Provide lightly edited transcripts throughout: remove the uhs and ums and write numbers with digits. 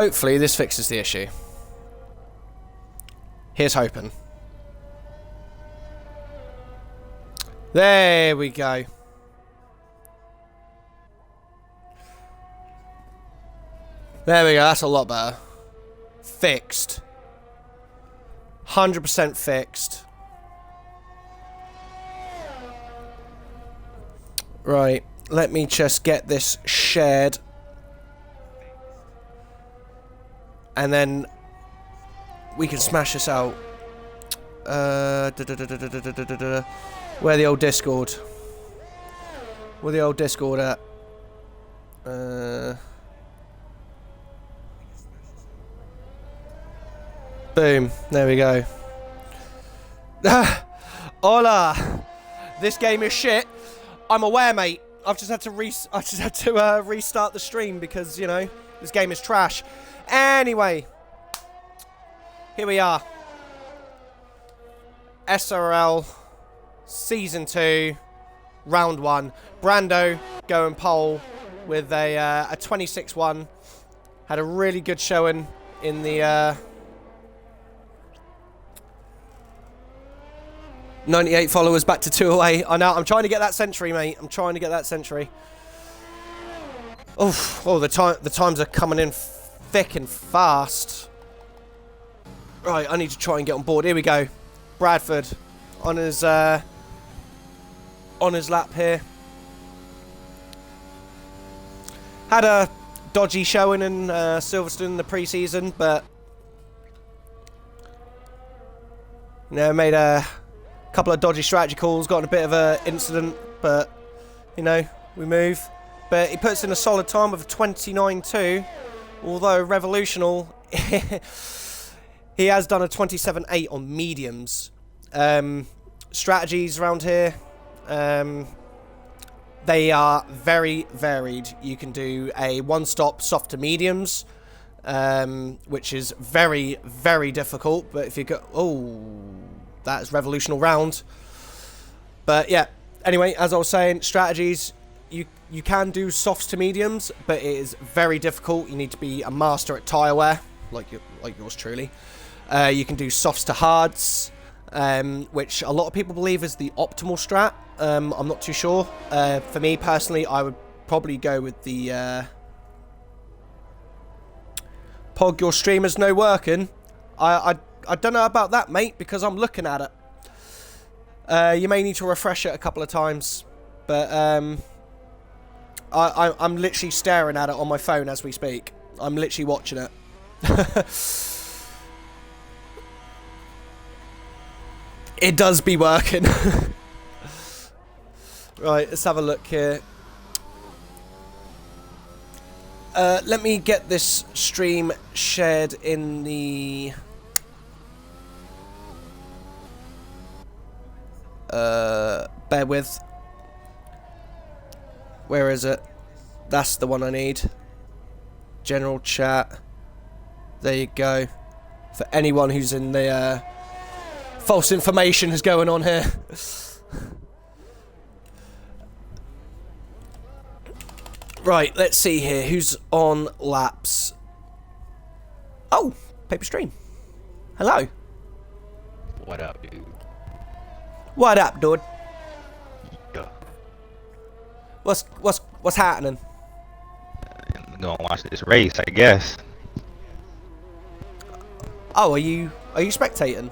Hopefully this fixes the issue. Here's hoping. There we go. There we go, that's a lot better. Fixed. 100% fixed. Right, let me just get this shared. And then we can smash this out. Where the old Discord? Where the old Discord at? Boom. There we go. Hola. This game is shit. I'm aware, mate. I've just had to restart the stream because, you know, this game is trash. Anyway, here we are. SRL Season 2, Round 1. Brando going pole with a 26-1. Had a really good showing in the 98 followers back to 208. I know, I'm trying to get that century, mate. I'm trying to get that century. Oof. Oh, the times are coming in thick and fast. Right, I need to try and get on board. Here we go. Bradford on his lap here. Had a dodgy showing in Silverstone in the pre-season, but you know, made a couple of dodgy strategy calls, got in a bit of an incident, but you know, we move. But he puts in a solid time of a 29.2, although revolutional. He has done a 27.8 on mediums. Strategies around here, they are very varied. You can do a one-stop soft to mediums, which is very, very difficult. But if you go, oh, that is revolutional round. But yeah, anyway, as I was saying, strategies, you can do softs to mediums, but it is very difficult. You need to be a master at tyre wear, like yours truly. You can do softs to hards, which a lot of people believe is the optimal strat. I'm not too sure. For me personally, I would probably go with the Pog, your streamer's no working. I don't know about that, mate, because I'm looking at it. You may need to refresh it a couple of times, but I'm literally staring at it on my phone as we speak. I'm literally watching it. It does be working. Right, let's have a look here. Let me get this stream shared in the bear with. Where is it? That's the one I need. General chat. There you go. For anyone who's in the false information is going on here. Right, let's see here. Who's on laps? Oh, Paper Stream. Hello. What up, dude? What up, dude? Yeah. What's happening? I'm gonna watch this race, I guess. Oh, are you spectating?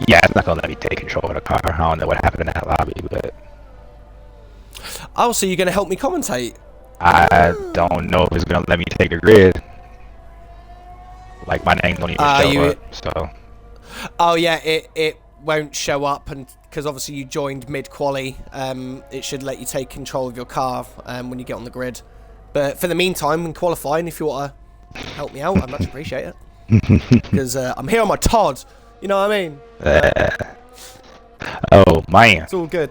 Yeah, it's not gonna let me take control of the car. I don't know what happened in that lobby, but Oh, so you're gonna help me commentate? I don't know if it's gonna let me take the grid. Like, my name don't even show up, so. Oh yeah, it won't show up, and because obviously you joined mid-quali, it should let you take control of your car when you get on the grid. But for the meantime, in qualifying, if you want to help me out, I'd much appreciate it. Because I'm here on my Todd, you know what I mean? Oh, man. It's all good.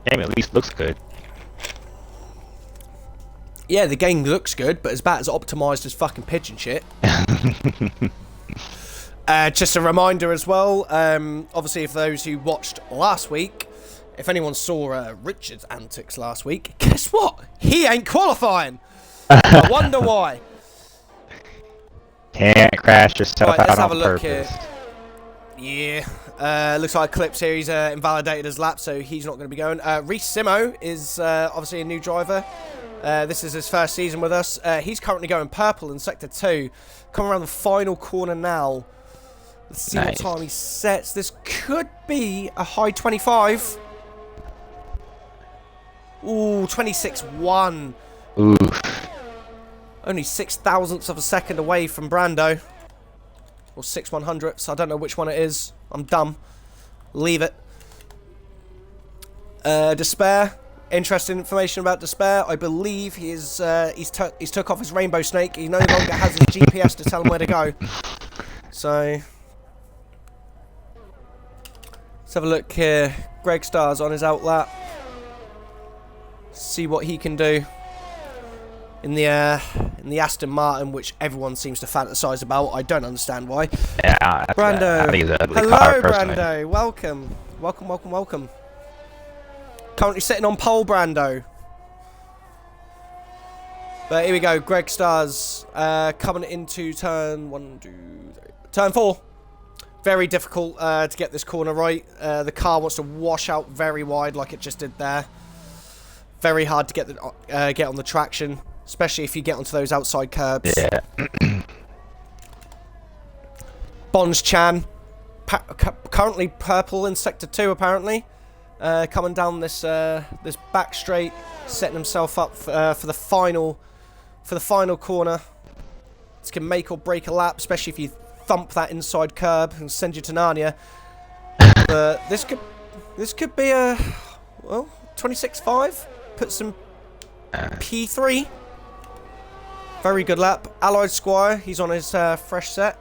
Game at least looks good. Yeah, the game looks good, but it's about as optimised as fucking pigeon shit. Just a reminder as well, obviously for those who watched last week, if anyone saw Richard's antics last week, guess what? He ain't qualifying! I wonder why. Can't crash yourself Right, out let's have on a look purpose. here. Yeah. Looks like Eclipse here. He's invalidated his lap, so he's not going to be going. Reece Simo is obviously a new driver. This is his first season with us. He's currently going purple in Sector 2. Coming around the final corner now. Let's see what time he sets. This could be a high 25. Ooh, 26.1. Oof. Only 6,000ths of a second away from Brando. Or 6/100ths. I don't know which one it is. I'm dumb. Leave it. Despair. Interesting information about Despair. I believe he's took off his rainbow snake. He no longer has his GPS to tell him where to go. So let's have a look here. Greg Starr's on his outlap. See what he can do in the Aston Martin, which everyone seems to fantasize about. I don't understand why. Yeah, Brando. I think it's an ugly Hello, car, personally. Brando. Welcome. Welcome, welcome, welcome. Currently sitting on pole, Brando. But here we go. Greg Starr's coming into turn 1, 2, 3. Turn 4. Very difficult to get this corner right. The car wants to wash out very wide like it just did there. Very hard to get on the traction, especially if you get onto those outside curbs. Yeah. Bonds Chan, currently purple in Sector 2 apparently. Coming down this back straight, setting himself up for the final corner. This can make or break a lap, especially if you thump that inside curb and send you to Narnia. But this could be a 26.5. Put some P3. Very good lap. Allied Squire, he's on his fresh set.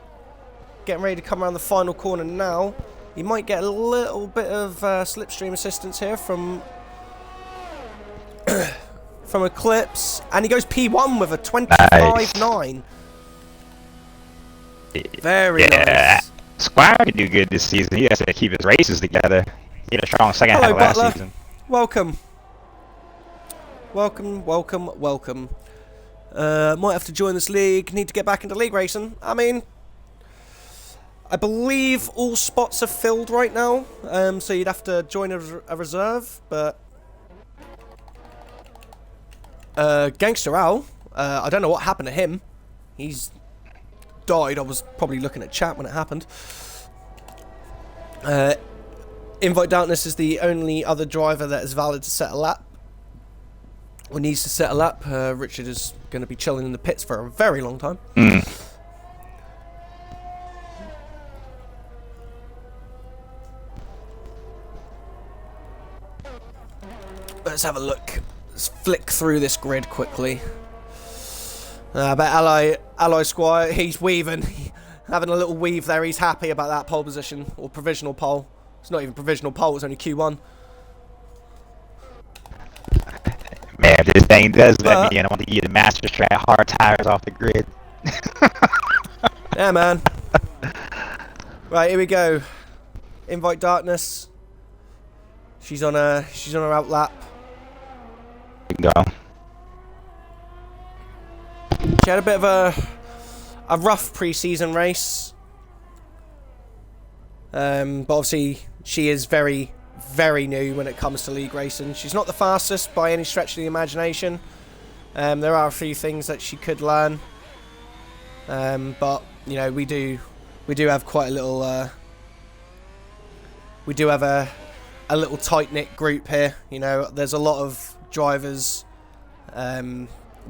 Getting ready to come around the final corner now. He might get a little bit of slipstream assistance here from Eclipse. And he goes P1 with a 25.9. Very nice. Squire can do good this season. He has to keep his races together. He had a strong second half last Butler. season. Welcome. Welcome, welcome, welcome. Might have to join this league. Need to get back into league racing. I mean, I believe all spots are filled right now. So you'd have to join a reserve. But Gangster Al, I don't know what happened to him. He's died. I was probably looking at chat when it happened. Invite Darkness is the only other driver that is valid to set a lap. Or needs to set a lap. Richard is going to be chilling in the pits for a very long time. Let's have a look. Let's flick through this grid quickly. But Ally Squire, he's weaving. Having a little weave there. He's happy about that pole position. Or provisional pole. It's not even provisional pole. It's only Q1. Man, if this thing does let me in, I want to get the Master Strat hard tires off the grid. Yeah, man. Right, here we go. Invite Darkness. She's on her outlap. Go. She had a bit of a rough pre-season race. But obviously she is very, very new when it comes to league racing. She's not the fastest by any stretch of the imagination. There are a few things that she could learn. But you know, we do have quite a little we do have a little tight-knit group here. You know, there's a lot of drivers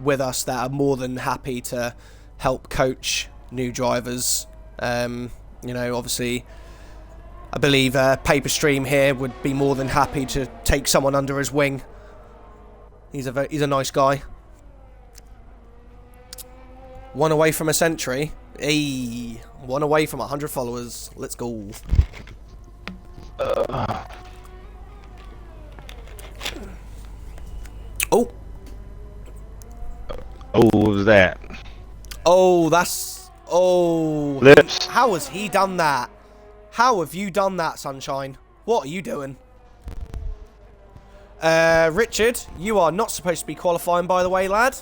with us that are more than happy to help coach new drivers. You know, obviously I believe Paper Stream here would be more than happy to take someone under his wing. He's a nice guy. One away from a century. Hey, one away from 100 followers. Let's go. Oh. Oh, what was that? Oh, that's... Oh. Lips. How has he done that? How have you done that, Sunshine? What are you doing? Richard, you are not supposed to be qualifying, by the way, lad.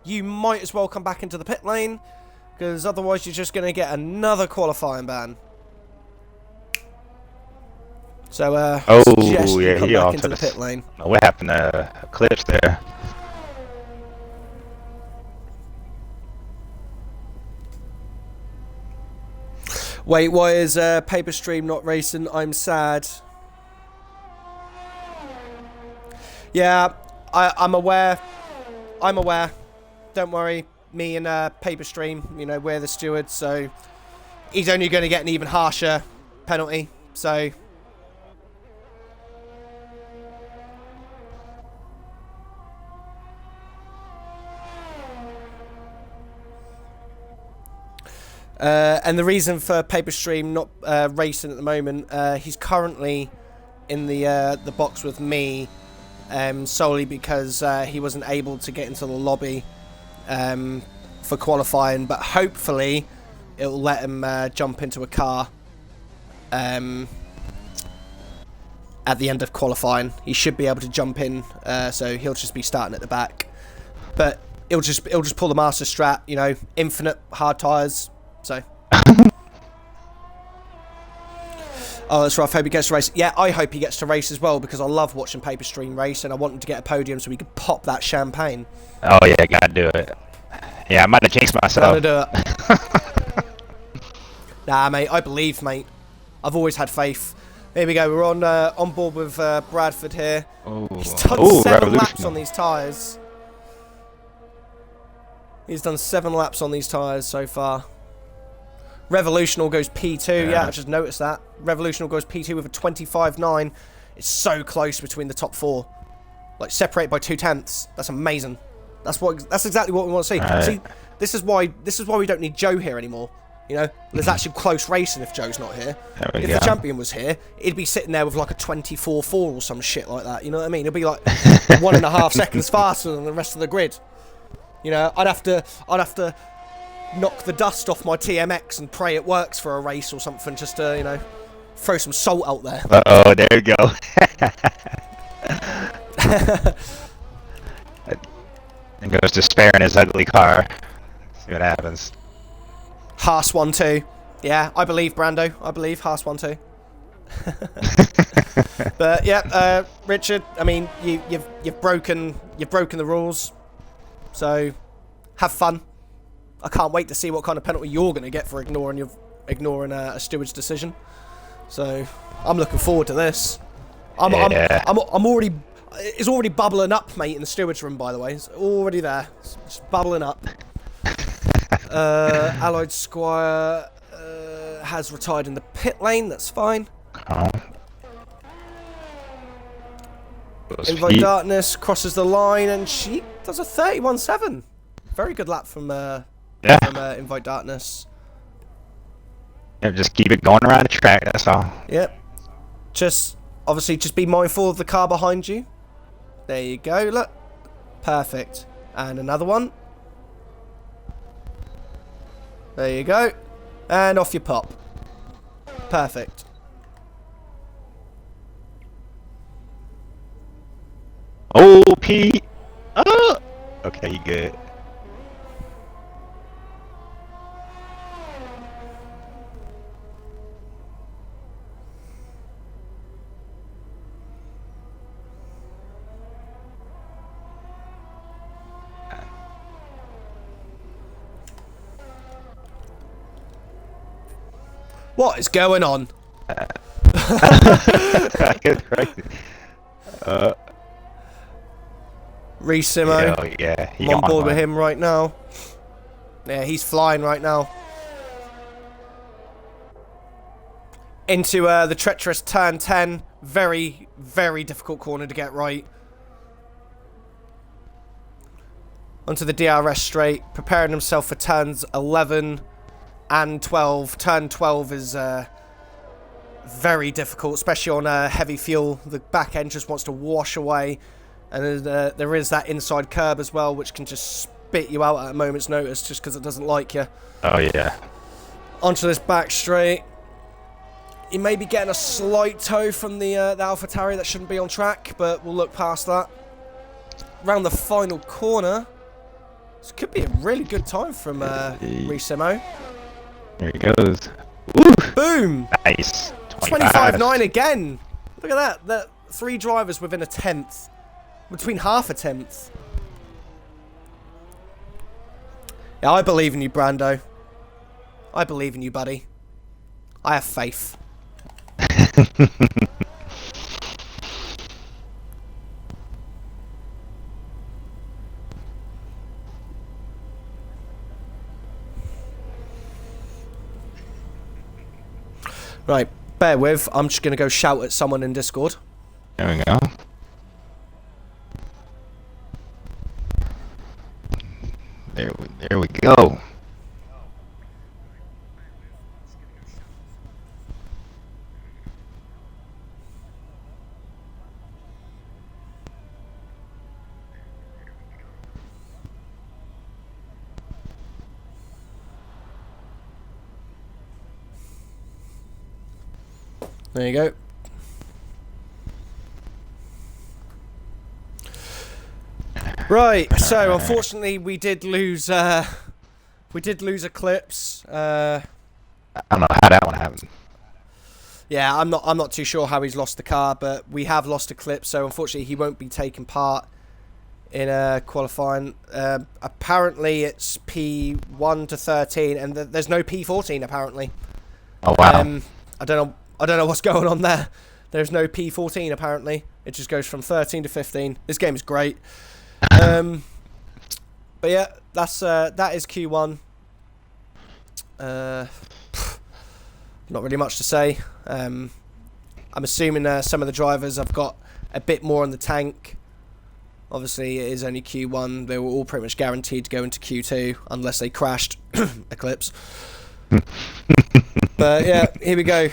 you might as well come back into the pit lane, because otherwise you're just going to get another qualifying ban. So, suggest you come back into the pit lane. What happened to Eclipse there? Wait, why is Paper Stream not racing? I'm sad. Yeah, I'm aware. I'm aware. Don't worry. Me and Paper Stream, you know, we're the stewards, so he's only going to get an even harsher penalty. So... and the reason for Paper Stream not racing at the moment, he's currently in the box with me, solely because he wasn't able to get into the lobby for qualifying, but hopefully it'll let him jump into a car at the end of qualifying. He should be able to jump in, so he'll just be starting at the back, but it'll just pull the master strat, you know, infinite hard tyres. So, oh, that's rough. Hope he gets to race. Yeah, I hope he gets to race as well, because I love watching Paper Stream race, and I want him to get a podium so we can pop that champagne. Oh yeah, gotta do it. Yeah, I might have jinxed myself. Gotta do it. Nah, mate, I believe, mate. I've always had faith. Here we go. We're on board with Bradford here. Ooh. He's done 7 laps on these tyres. He's done 7 laps on these tyres so far. Revolutional goes P2. Yeah, I just noticed that. Revolutional goes P2 with a 25.9. It's so close between the top 4. Like, separated by 2/10. That's amazing. That's exactly what we want to see. Right. See, this is why we don't need Joe here anymore. You know, there's actually close racing if Joe's not here. If the champion was here, he'd be sitting there with like a 24.4 or some shit like that. You know what I mean? It'd be like 1.5 seconds faster than the rest of the grid. You know, I'd have to knock the dust off my TMX and pray it works for a race or something, just to, you know, throw some salt out there. Uh-oh, there you go. And goes despair in his ugly car. See what happens. Haas 1-2. Yeah, I believe, Brando. I believe Haas 1-2. But yeah, Richard, I mean, you've broken the rules. So have fun. I can't wait to see what kind of penalty you're going to get for ignoring a steward's decision. So I'm looking forward to this. I'm already. It's already bubbling up, mate, in the steward's room. By the way, it's already there. It's just bubbling up. Allied Squire has retired in the pit lane. That's fine. Oh. Invite Darkness crosses the line and she does a 31.7. Very good lap from Invite Darkness. Yeah, just keep it going around the track, that's all. Yep. Obviously just be mindful of the car behind you. There you go, look. Perfect. And another one. There you go. And off you pop. Perfect. Oh, Pete. Oh. Okay, you good. What is going on? Rees-Simo. Oh, yeah. I'm on board with him right now. Yeah, he's flying right now. Into the treacherous turn 10. Very, very difficult corner to get right. Onto the DRS straight. Preparing himself for turns 11 and 12. Turn 12 is very difficult, especially on heavy fuel. The back end just wants to wash away. And there is that inside curb as well, which can just spit you out at a moment's notice just because it doesn't like you. Oh, yeah. Onto this back straight. You may be getting a slight toe from the AlphaTauri that shouldn't be on track, but we'll look past that. Round the final corner. This could be a really good time from Resimo. There he goes. Woo! Boom! Nice. 25.9 again. Look at that. That 3 drivers within a tenth. Between half a tenth. Yeah, I believe in you, Brando. I believe in you, buddy. I have faith. Right, bear with. I'm just going to go shout at someone in Discord. There we go. There we go. There you go. Right, so unfortunately we did lose Eclipse. I don't know how that one happened. Yeah, I'm not too sure how he's lost the car, but we have lost Eclipse, so unfortunately he won't be taking part in qualifying. Apparently it's P1 to 13, and there's no P14 apparently. Oh wow. I don't know what's going on there. There's no P14 apparently. It just goes from 13 to 15. This game is great. But yeah, that is Q1. Not really much to say. I'm assuming some of the drivers have got a bit more on the tank. Obviously, it is only Q1. They were all pretty much guaranteed to go into Q2 unless they crashed Eclipse. But yeah, here we go.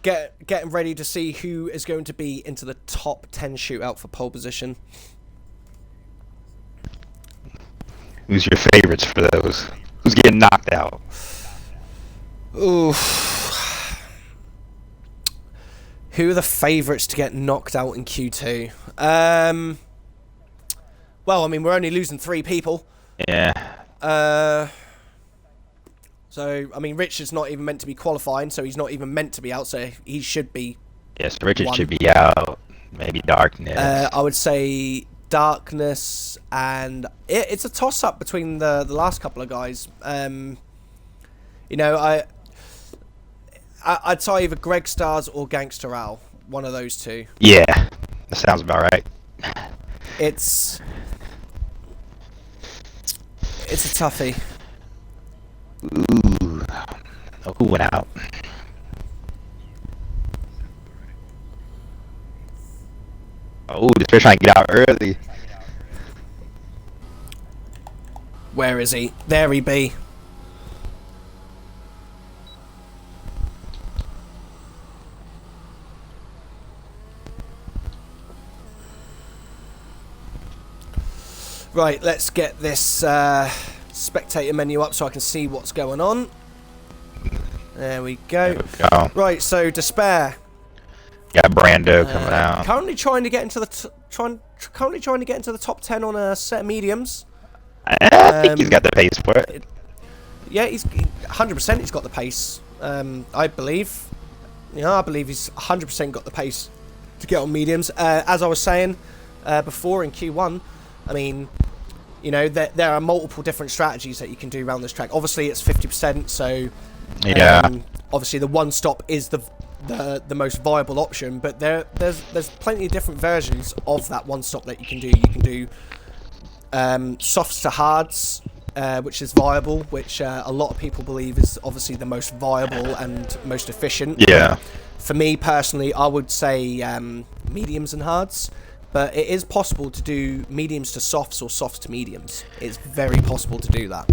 Getting ready to see who is going to be into the top 10 shootout for pole position. Who's your favorites for those? Who's getting knocked out? Ooh. Who are the favourites to get knocked out in Q2? Well, I mean, we're only losing 3 people. Yeah. So, I mean, Richard's not even meant to be qualifying, so he's not even meant to be out, so he should be. Yes, Richard should be out. Maybe Darkness. I would say Darkness, and it's a toss-up between the last couple of guys. You know, I'd say either Greg Stars or Gangster Al, one of those two. Yeah, that sounds about right. It's a toughie. Ooh. Oh, who went out? Oh, they're trying to get out early. Where is he? There he be. Right, let's get this spectator menu up so I can see what's going on. There we go. There we go. Right, so Despair. Got Brando coming out. Currently trying to get into the currently trying to get into the top 10 on a set of mediums. I think he's got the pace for it. Yeah, he's 100%. He's got the pace. I believe. Yeah, I believe he's 100% got the pace to get on mediums. As I was saying before in Q1, I mean, you know, there are multiple different strategies that you can do around this track. Obviously, it's 50%, so yeah. Obviously, the one stop is the most viable option, but there's plenty of different versions of that one stop that you can do. You can do softs to hards, which is viable, which a lot of people believe is obviously the most viable and most efficient. Yeah. For me personally, I would say mediums and hards, but it is possible to do mediums to softs or softs to mediums. It's very possible to do that.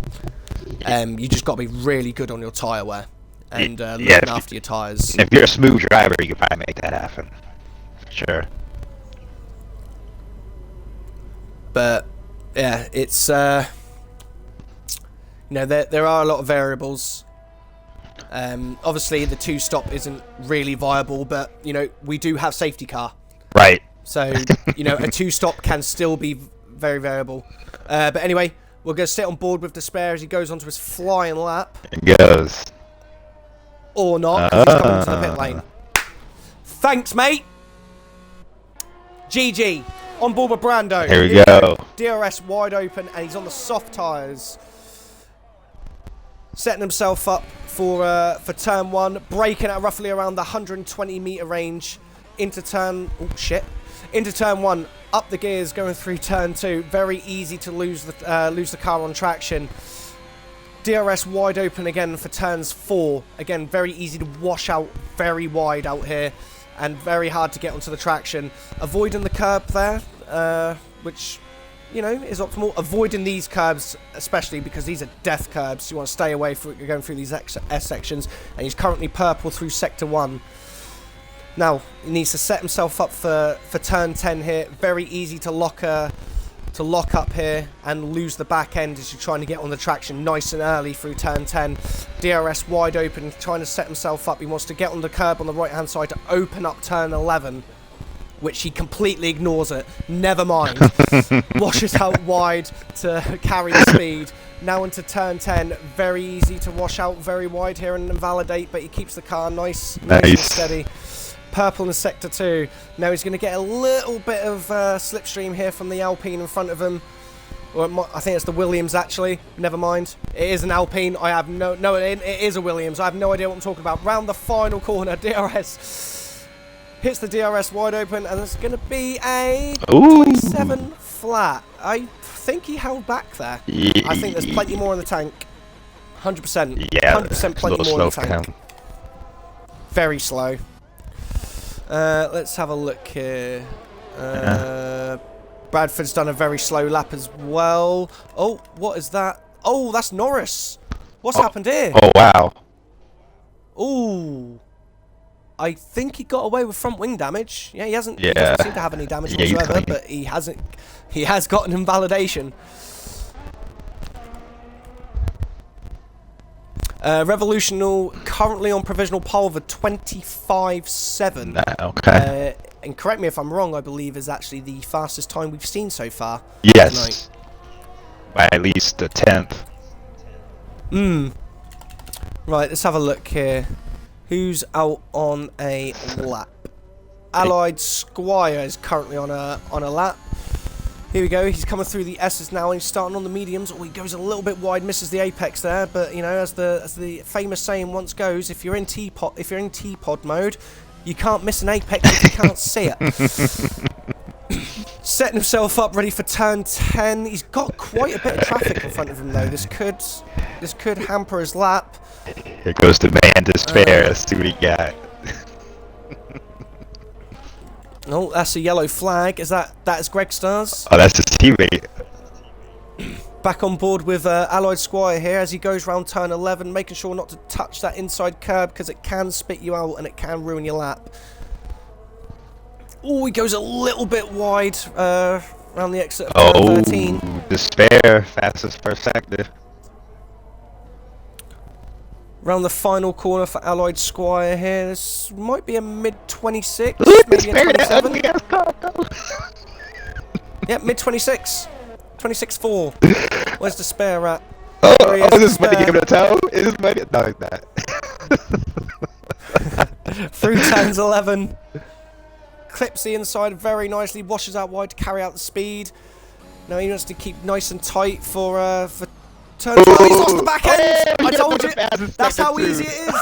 You just got to be really good on your tyre wear and looking after your tyres. If you're a smooth driver, you can probably make that happen. Sure. But yeah, it's you know, there are a lot of variables. Obviously, the 2-stop isn't really viable, but you know, we do have safety car. Right. So you know, a 2-stop can still be very variable. But anyway, We're going to sit on board with Despair as he goes onto his flying lap. It goes. Or not, because he's coming into the pit lane. Thanks, mate. GG. On board with Brando. Here we go. DRS wide open, and he's on the soft tyres. Setting himself up for turn 1. Braking at roughly around the 120 metre range. Into turn... Oh, shit. Into turn 1. Up the gears, going through turn 2. Very easy to lose the car on traction. DRS wide open again for turns 4. Again, very easy to wash out, very wide out here, and very hard to get onto the traction. Avoiding the curb there, which, you know, is optimal. Avoiding these curbs, especially because these are death curbs. You want to stay away from going through these S sections. And he's currently purple through sector 1. Now, he needs to set himself up for turn 10 here. Very easy to lock up here and lose the back end as you're trying to get on the traction nice and early through turn 10. DRS wide open, trying to set himself up. He wants to get on the curb on the right hand side to open up turn 11, which he completely ignores it. Never mind. Washes out wide to carry the speed. Now into turn 10. Very easy to wash out very wide here and invalidate, but he keeps the car nice and steady. Purple in sector 2. Now he's going to get a little bit of slipstream here from the Alpine in front of him. Or I think it's the Williams, actually. Never mind. It is an Alpine. I have no, it is a Williams. I have no idea what I'm talking about. Round the final corner, DRS hits the DRS wide open, and it's going to be a 27 flat. I think he held back there. I think there's plenty more in the tank. 100%. Yeah, 100% plenty more in the tank. Very slow. Let's have a look here. Bradford's done a very slow lap as well. Oh, what is that? Oh, that's Norris. What's happened here? Oh, wow. Ooh. I think he got away with front wing damage. Yeah, he hasn't. Yeah. He doesn't seem to have any damage whatsoever, but he hasn't. He has gotten invalidation. Revolutional currently on provisional pole of a 25.7. Okay. And correct me if I'm wrong, I believe is actually the fastest time we've seen so far. Yes. By at least the 10th. Right, let's have a look here. Who's out on a lap? Allied Squire is currently on a lap. Here we go. He's coming through the S's now, and he's starting on the mediums. Oh, he goes a little bit wide, misses the apex there. But you know, as the famous saying once goes, if you're in T-pod mode, you can't miss an apex if you can't see it. Setting himself up, ready for turn 10. He's got quite a bit of traffic in front of him, though. This could hamper his lap. Here goes the man Despair. Let's see what he got. Oh, that's a yellow flag. Is that is Greg Stars? Oh, that's his teammate. Back on board with Allied Squire here as he goes round turn 11, making sure not to touch that inside curb because it can spit you out and it can ruin your lap. Oh, he goes a little bit wide around the exit of turn 13. Despair, fastest per sector. Round the final corner for Allied Squire here. This might be a mid-26, maybe a 27. Yep, mid-26. 26.4. Where's Despair at? Oh, this might give it a toe. This might not like that. Through turns 11. Clips the inside very nicely, washes out wide to carry out the speed. Now he wants to keep nice and tight for turn 12. He's lost the back end! I told you! That's how easy it is!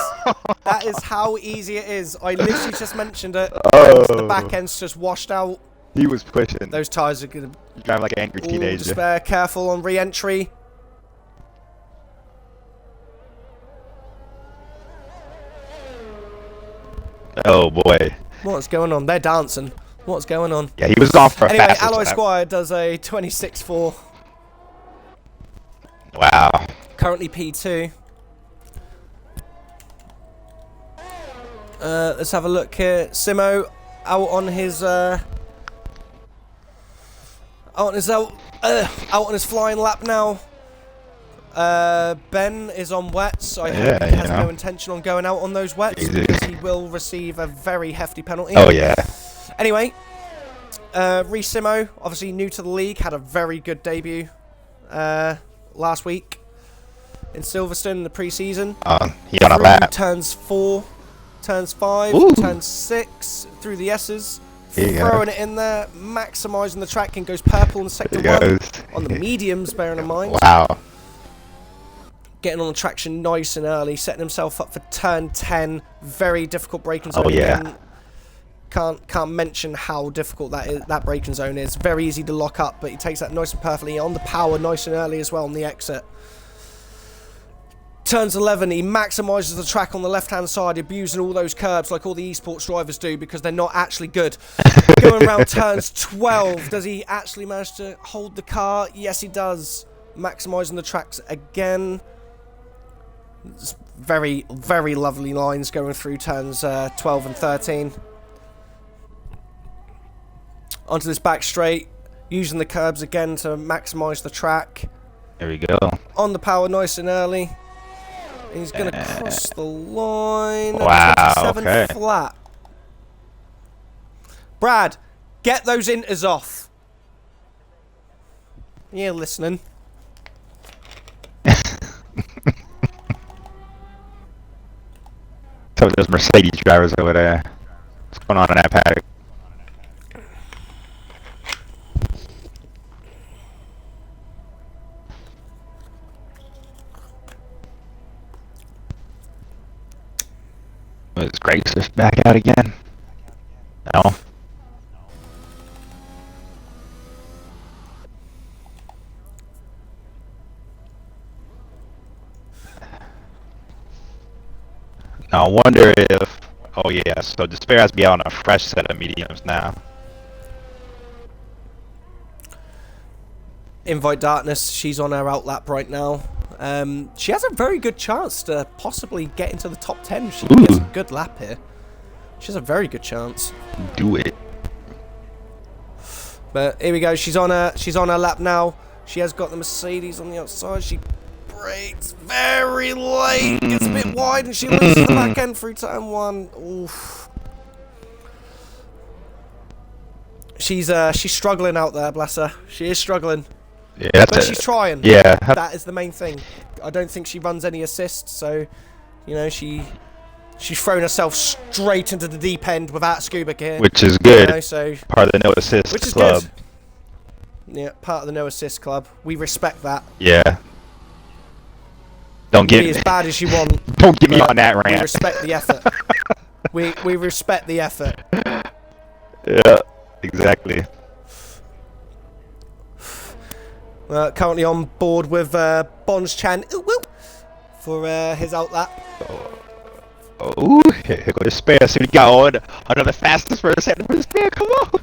That is how easy it is. I literally just mentioned it. The back end's just washed out. He was pushing. Those tyres are going to drive like an angry teenager. Despair, careful on re-entry. Oh boy. What's going on? They're dancing. What's going on? Yeah, he was off for anyway, fastest Alloy lap. Squire does a 26.4. Wow. Currently P2. Let's have a look here. Simo out on his out on his flying lap now. Ben is on wets. I hope he has no intention on going out on those wets because he will receive a very hefty penalty. Oh yeah. Anyway, Resimo, obviously new to the league, had a very good debut. last week in Silverstone in the pre-season. He on a lap. Turns 4, turns 5, Ooh. turns 6 through the S's. Here Throwing it in there, maximising the track, and goes purple in sector 1 on the mediums, bearing in mind. Wow. Getting on the traction nice and early, setting himself up for turn 10. Very difficult braking zone. Oh, yeah. Again. Can't mention how difficult that braking zone is. Very easy to lock up, but he takes that nice and perfectly on the power nice and early as well on the exit. Turns 11, he maximises the track on the left-hand side, abusing all those curbs like all the esports drivers do because they're not actually good. Going around turns 12, does he actually manage to hold the car? Yes, he does. Maximising the tracks again. It's very, very lovely lines going through turns 12 and 13. Onto this back straight, using the curbs again to maximise the track. There we go. On the power nice and early. He's going to cross the line. Wow, 27 okay. flat. Brad, get those inters off. Yeah, listening. So those Mercedes drivers over there. What's going on in that paddock? Is Grace back out again? No. Now I wonder if... Oh yeah, so Despair has to be out on a fresh set of mediums now. Invite Darkness, she's on her outlap right now. She has a very good chance to possibly get into the top 10 if she gets a good lap here. She has a very good chance. Do it. But here we go, she's on her lap now. She has got the Mercedes on the outside. She brakes very late, gets a bit wide, and she loses the back end through turn 1. Oof. She's struggling out there, bless her. She is struggling. Yeah, but she's trying. Yeah. That is the main thing. I don't think she runs any assists, so, you know, she's thrown herself straight into the deep end without scuba gear. Which is good. You know, so part of the no assist which is club. Good. Yeah, part of the no assist club. We respect that. Yeah. Don't get be as bad as you want. Don't get me on that rant. We respect the effort. we respect the effort. Yeah, exactly. Currently on board with Bonds Chan for his outlap. Oh, here goes Despair. So we got on another fastest for a second for Despair. Come on.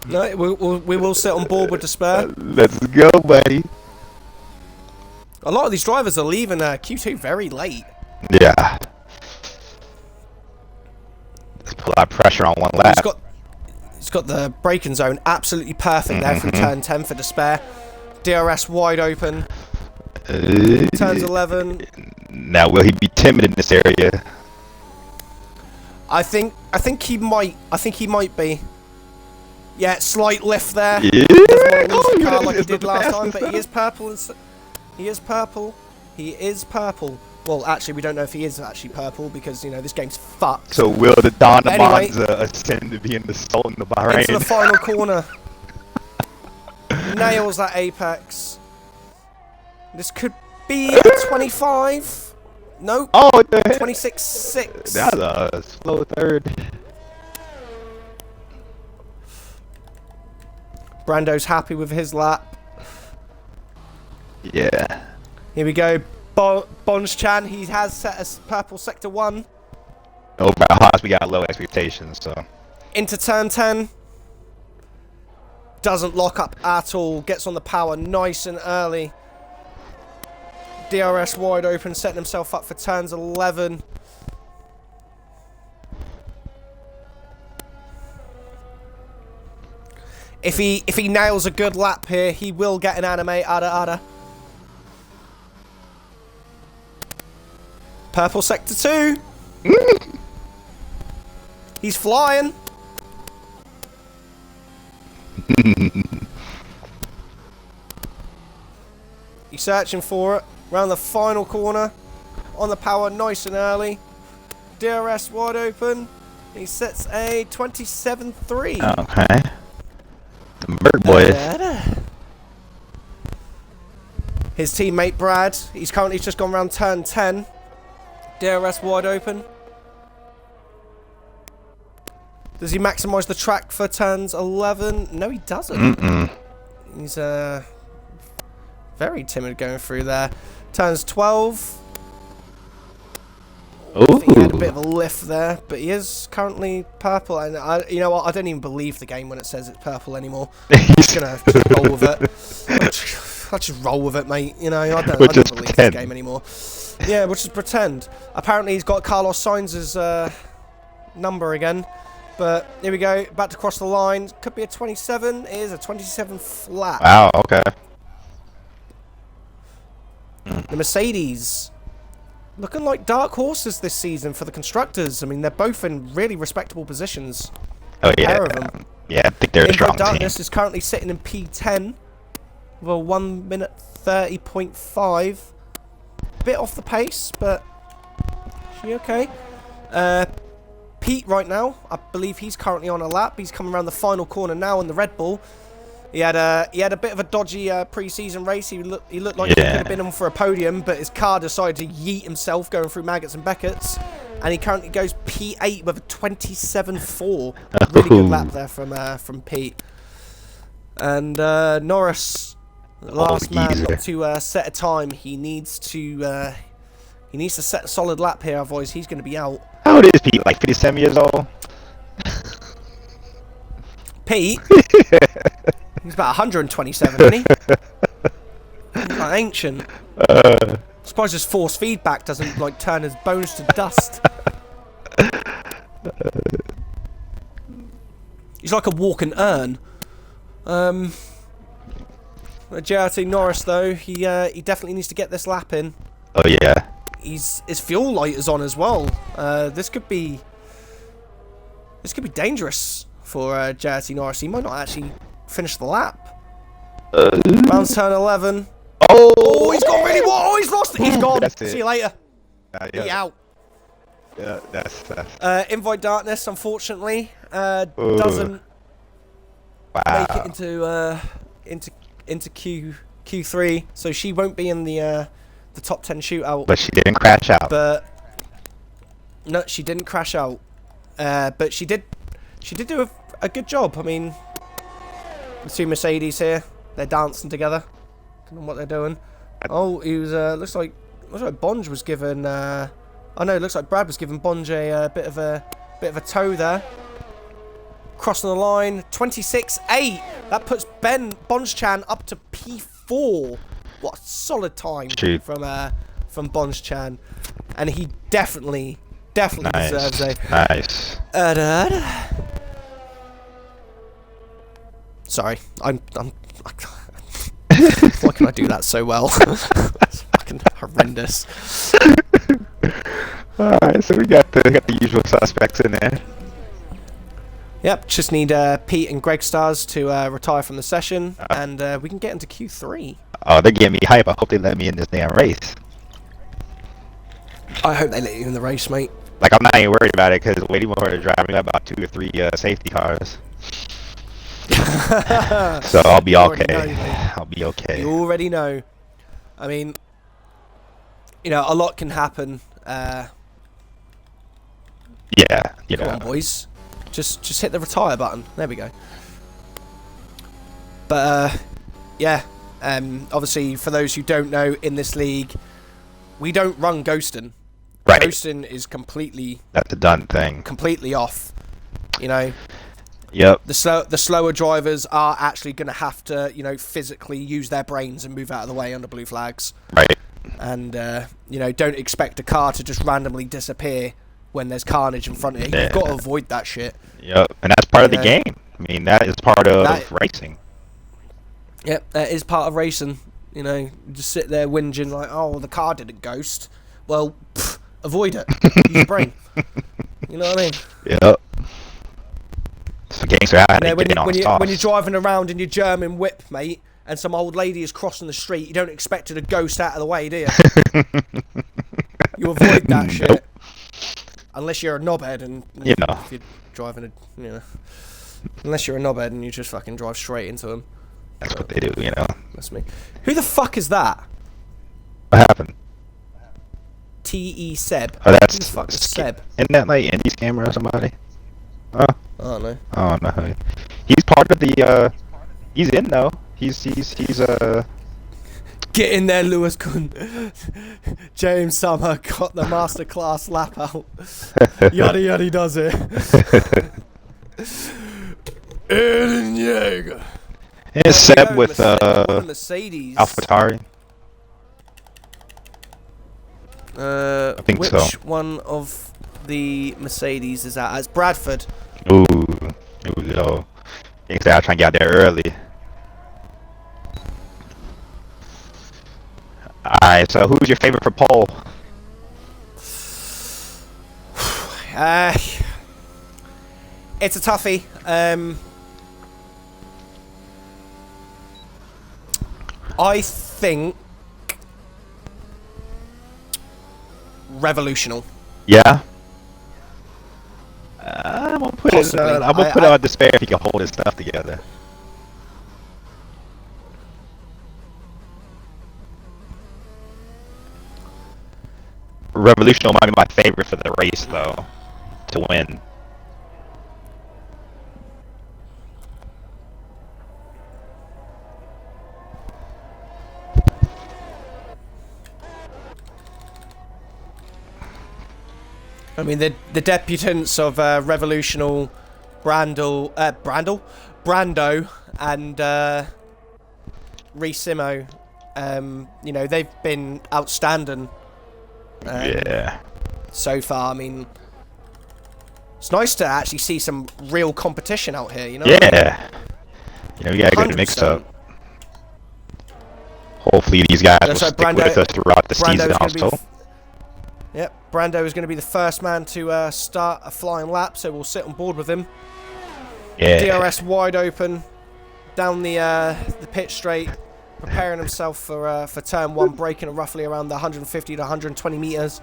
No, we will sit on board with Despair. Let's go, buddy. A lot of these drivers are leaving Q2 very late. Yeah. Let's put a lot of pressure on one lap. He's got the braking zone absolutely perfect there through turn 10 for Despair. DRS wide open. Turns 11. Now, will he be timid in this area? I think he might. I think he might be. Yeah, slight lift there. Yeah. The car like he did last time, but he is purple. He is purple. He is purple. Well, actually, we don't know if he is actually purple because, you know, this game's fucked. So will the Don Anyway, Monza ascend to be in the Salt in the Bahrain? into the final corner. Nails that apex. This could be 25. Nope. Oh, 26.6. That's a slow third. Brando's happy with his lap. Yeah. Here we go. Bonds Chan, he has set us purple sector 1. Oh, but Haas, we got low expectations, so. Into turn 10. Doesn't lock up at all. Gets on the power nice and early. DRS wide open, setting himself up for turns 11. If he nails a good lap here, he will get an anime Ada. Purple sector 2. He's flying. He's searching for it. Round the final corner. On the power, nice and early. DRS wide open. He sets a 27.3. Okay. The bird boys. His teammate Brad, he's currently just gone round turn 10. DRS wide open. Does he maximise the track for turns 11? No, he doesn't. He's very timid going through there. Turns 12. Ooh. I think he had a bit of a lift there, but he is currently purple. And you know what? I don't even believe the game when it says it's purple anymore. I'm just gonna roll with it. I'll just roll with it, mate. You know, I don't believe this game anymore. Yeah, we'll just pretend. Apparently, he's got Carlos Sainz's number again. But here we go. About to cross the line. Could be a 27. It is a 27 flat. Wow. Okay. The Mercedes. Looking like dark horses this season for the constructors. I mean, they're both in really respectable positions. Oh yeah. Pair of them. Yeah, I think they're a strong Darkness team. is currently sitting in P10 with a 1 minute 30.5. Bit off the pace, but she okay. Pete right now, I believe he's currently on a lap. He's coming around the final corner now in the Red Bull. He had a bit of a dodgy pre-season race. He looked like he could have been on for a podium, but his car decided to yeet himself going through Maggots and Beckett's, and he currently goes P8 with a 27.4. Really good lap there from Pete. And Norris, the last man not to set a time. He needs to set a solid lap here, otherwise he's going to be out. How old is Pete? Like 57 years old? Pete? He's about 127, isn't he? He's like ancient. I suppose his force feedback doesn't like turn his bones to dust. He's like a walking urn. JRT Norris though, he definitely needs to get this lap in. Oh yeah. His fuel light is on as well. This could be dangerous for JRT Norris. He might not actually finish the lap. Round turn 11. Oh, he's got really what? Oh, he's lost it. He's gone. See you later. Yeah. He out. Yeah, that's Invite Darkness, unfortunately, doesn't make it into Q3, so she won't be in the top 10 shootout. But she didn't crash out. But no, she didn't crash out. But she did do a good job. I mean, the two Mercedes here, they're dancing together. Don't know what they're doing. Oh, he was looks like Bonge was given. Oh no, it looks like Brad was giving Bonge a bit of a tow there. Crossing the line, 26.8. That puts Bonge-chan up to P4. What a solid time from Bonge-chan, and he definitely deserves a nice. Sorry, I'm why can I do that so well? It's fucking horrendous. Alright, so we got the usual suspects in there. Yep, just need Pete and Greg Stars to retire from the session, and we can get into Q3. Oh, they're getting me hype. I hope they let me in this damn race. I hope they let you in the race, mate. Like, I'm not even worried about it, because waiting for her to drive me about 2 or 3 safety cars. So I'll be okay. I'll be okay. You already know. I mean, you know, a lot can happen. Yeah, you know. Come on, boys. Just hit the retire button. There we go. But yeah. Obviously, for those who don't know, in this league, we don't run ghosting. Right. Ghosting is completely. That's a done thing. Completely off. You know. Yep. The slower drivers are actually going to have to, you know, physically use their brains and move out of the way under blue flags. Right. And you know, don't expect a car to just randomly disappear when there's carnage in front of you. Yeah. You've got to avoid that shit. Yep. And that's part of the game. I mean, that is part of racing. Yep, that is part of racing. You know, you just sit there whinging like, oh, the car didn't ghost. Well, avoid it. Use your brain. You know what I mean? Yep. So gangster out. You know, when you're driving around in your German whip, mate, and some old lady is crossing the street, you don't expect her to ghost out of the way, do you? You avoid that shit. Unless you're a knobhead and, you know, if you're driving a, you know, unless you're a knobhead and you just fucking drive straight into them. that's what they do, you know. That's me. Who the fuck is that? What happened? T.E. Seb. Oh, that's Who the fuck is Seb? Isn't that like Indy's camera or somebody? Oh, I don't know. I don't know. He's part of the. He's in though. He's Get in there, Lewis Kuhn. James Summer got the masterclass lap out. Yaddy yaddy does it. Eden Yeager. It's Seb with Mercedes. AlphaTauri. I think which so. one of the Mercedes is that? It's Bradford. Ooh, yo. Thanks, I was trying to get out there early. Alright, so who's your favorite for pole? It's a toughie. I think Revolutional. Yeah. I'm gonna put it. I'm gonna put it on despair if he can hold his stuff together. Revolutional might be my favorite for the race, though, to win. I mean, the debutants of Revolutional, Brando, and Racimo, you know, they've been outstanding. Yeah. So far, I mean, it's nice to actually see some real competition out here, you know? Yeah. You know, we got a good mix-up. Hopefully these guys will stick with us throughout the season also. Yep, Brando is going to be the first man to start a flying lap, so we'll sit on board with him. Yeah. DRS wide open, down the pit straight, preparing himself for turn 1, braking at roughly around the 150 to 120 meters.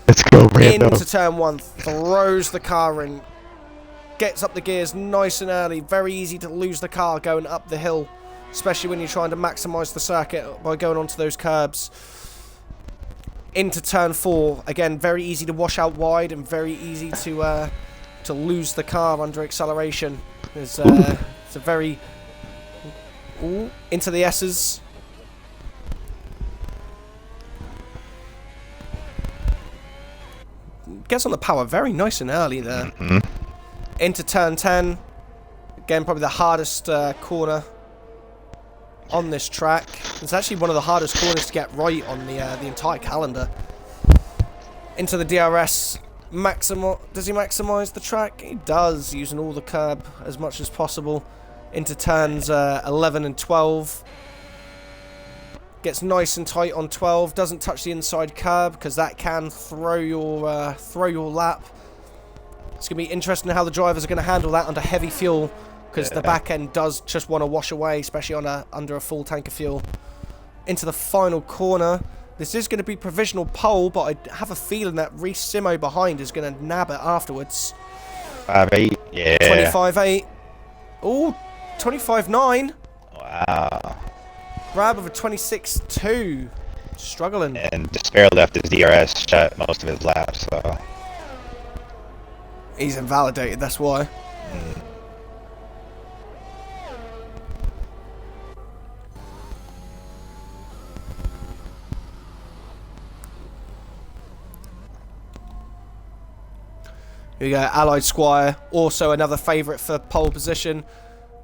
Let's go, Brando. Into turn 1, throws the car in, gets up the gears nice and early. Very easy to lose the car going up the hill, especially when you're trying to maximize the circuit by going onto those curbs. Into turn 4, again, very easy to wash out wide and very easy to lose the car under acceleration. It's a very... Ooh, into the S's. Gets on the power very nice and early there. Mm-hmm. Into turn 10. Again, probably the hardest corner on this track. It's actually one of the hardest corners to get right on the entire calendar. Into the DRS. Does he maximize the track? He does, using all the curb as much as possible. Into turns 11 and 12. Gets nice and tight on 12. Doesn't touch the inside curb because that can throw your lap. It's going to be interesting how the drivers are going to handle that under heavy fuel, because the back end does just want to wash away, especially on under a full tank of fuel. Into the final corner. This is going to be provisional pole, but I have a feeling that Reece Simo behind is going to nab it afterwards. 5.8, yeah. 25.8. Oh, 25.9. Wow. Grab of a 26.2. Struggling. And Despair left his DRS shut most of his laps, so... He's invalidated, that's why. Here we go, Allied Squire, also another favourite for pole position.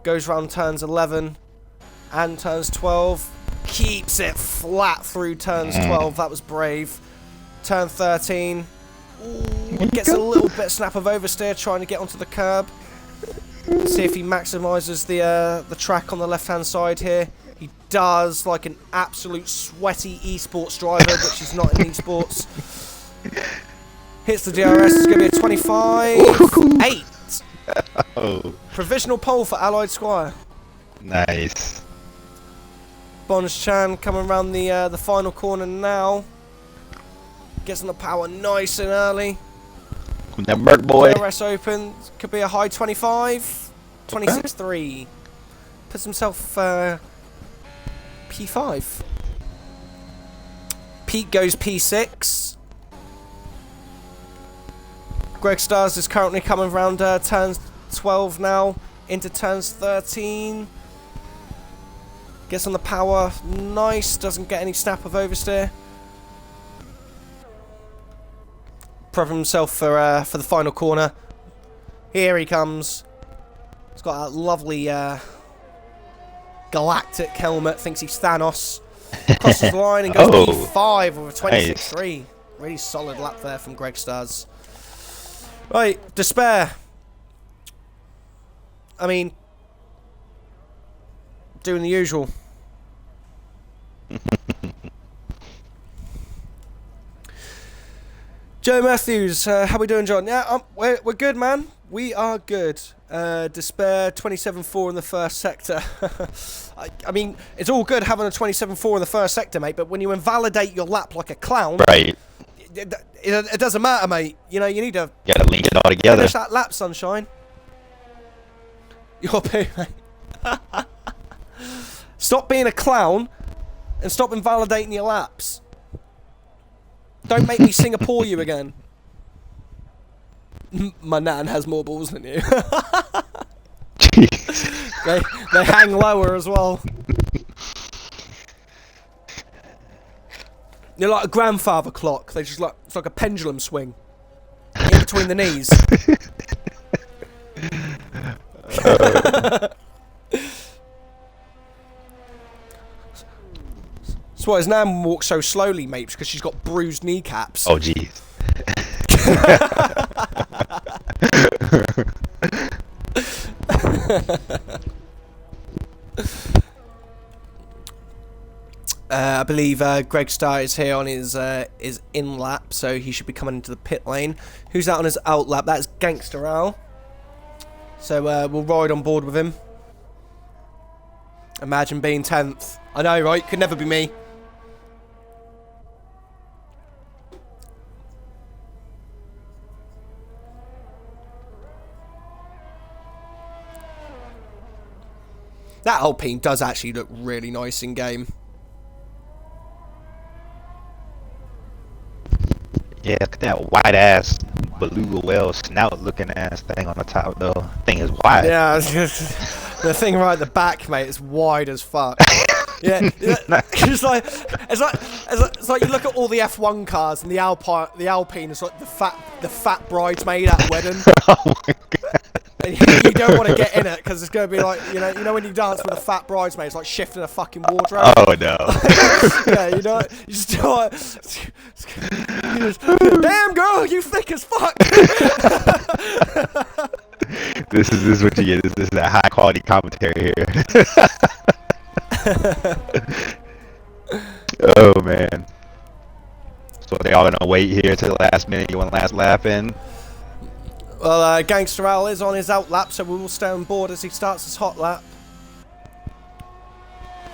Goes round turns 11 and turns 12. Keeps it flat through turns 12, that was brave. Turn 13. Ooh, gets a little bit snap of oversteer trying to get onto the curb. See if he maximises the track on the left-hand side here. He does, like an absolute sweaty esports driver, which is not in esports. Hits the DRS, it's going to be a 25.8. Oh. Provisional pole for Allied Squire. Nice. Bonds-Chan coming around the final corner now. Gets on the power nice and early. That Merc boy. DRS open. Could be a high 25. 26.3. Puts himself P5. Pete goes P6. Greg Stars is currently coming around turns 12 now. Into turns 13. Gets on the power. Nice. Doesn't get any snap of oversteer. Prepping himself for the final corner. Here he comes. He's got that lovely galactic helmet. Thinks he's Thanos. Crosses the line and goes P5 with a 26.3. Nice. Really solid lap there from Greg Stars. Right, Despair. I mean, doing the usual. Joe Matthews, how we doing, John? Yeah, we're good, man. We are good. Despair, 27.4 in the first sector. I mean, it's all good having a 27.4 in the first sector, mate, but when you invalidate your lap like a clown... Right. It doesn't matter, mate. You know, you need to... You gotta link it all together. Finish that lap, sunshine. You're poo, mate. Stop being a clown and stop invalidating your laps. Don't make me Singapore you again. My nan has more balls than you. they hang lower as well. You're like a grandfather clock. They just like, it's like a pendulum swing in between the knees. That's why his nan walks so slowly, mate, because she's got bruised kneecaps. Oh, jeez. I believe Greg Starr is here on his in lap, so he should be coming into the pit lane. Who's out on his out lap? That's Gangster Al. So we'll ride on board with him. Imagine being 10th. I know, right? Could never be me. That Alpine does actually look really nice in game. Yeah, look at that white ass beluga whale snout looking ass thing on the top though. Thing is wide. Yeah, the thing right at the back, mate, is wide as fuck. Yeah, it's like you look at all the F1 cars and the Alpine is like the fat bridesmaid at a wedding. Oh my god. And you don't want to get in it because it's going to be like, you know when you dance with a fat bridesmaid, it's like shifting a fucking wardrobe. Oh no. Yeah, you know, you just do it. Damn girl, you thick as fuck. This is what you get. This is that high quality commentary here. Oh man. So they all gonna wait here till the last minute. You want the last lap in? Well, Gangster Al is on his out lap, so we will stay on board as he starts his hot lap.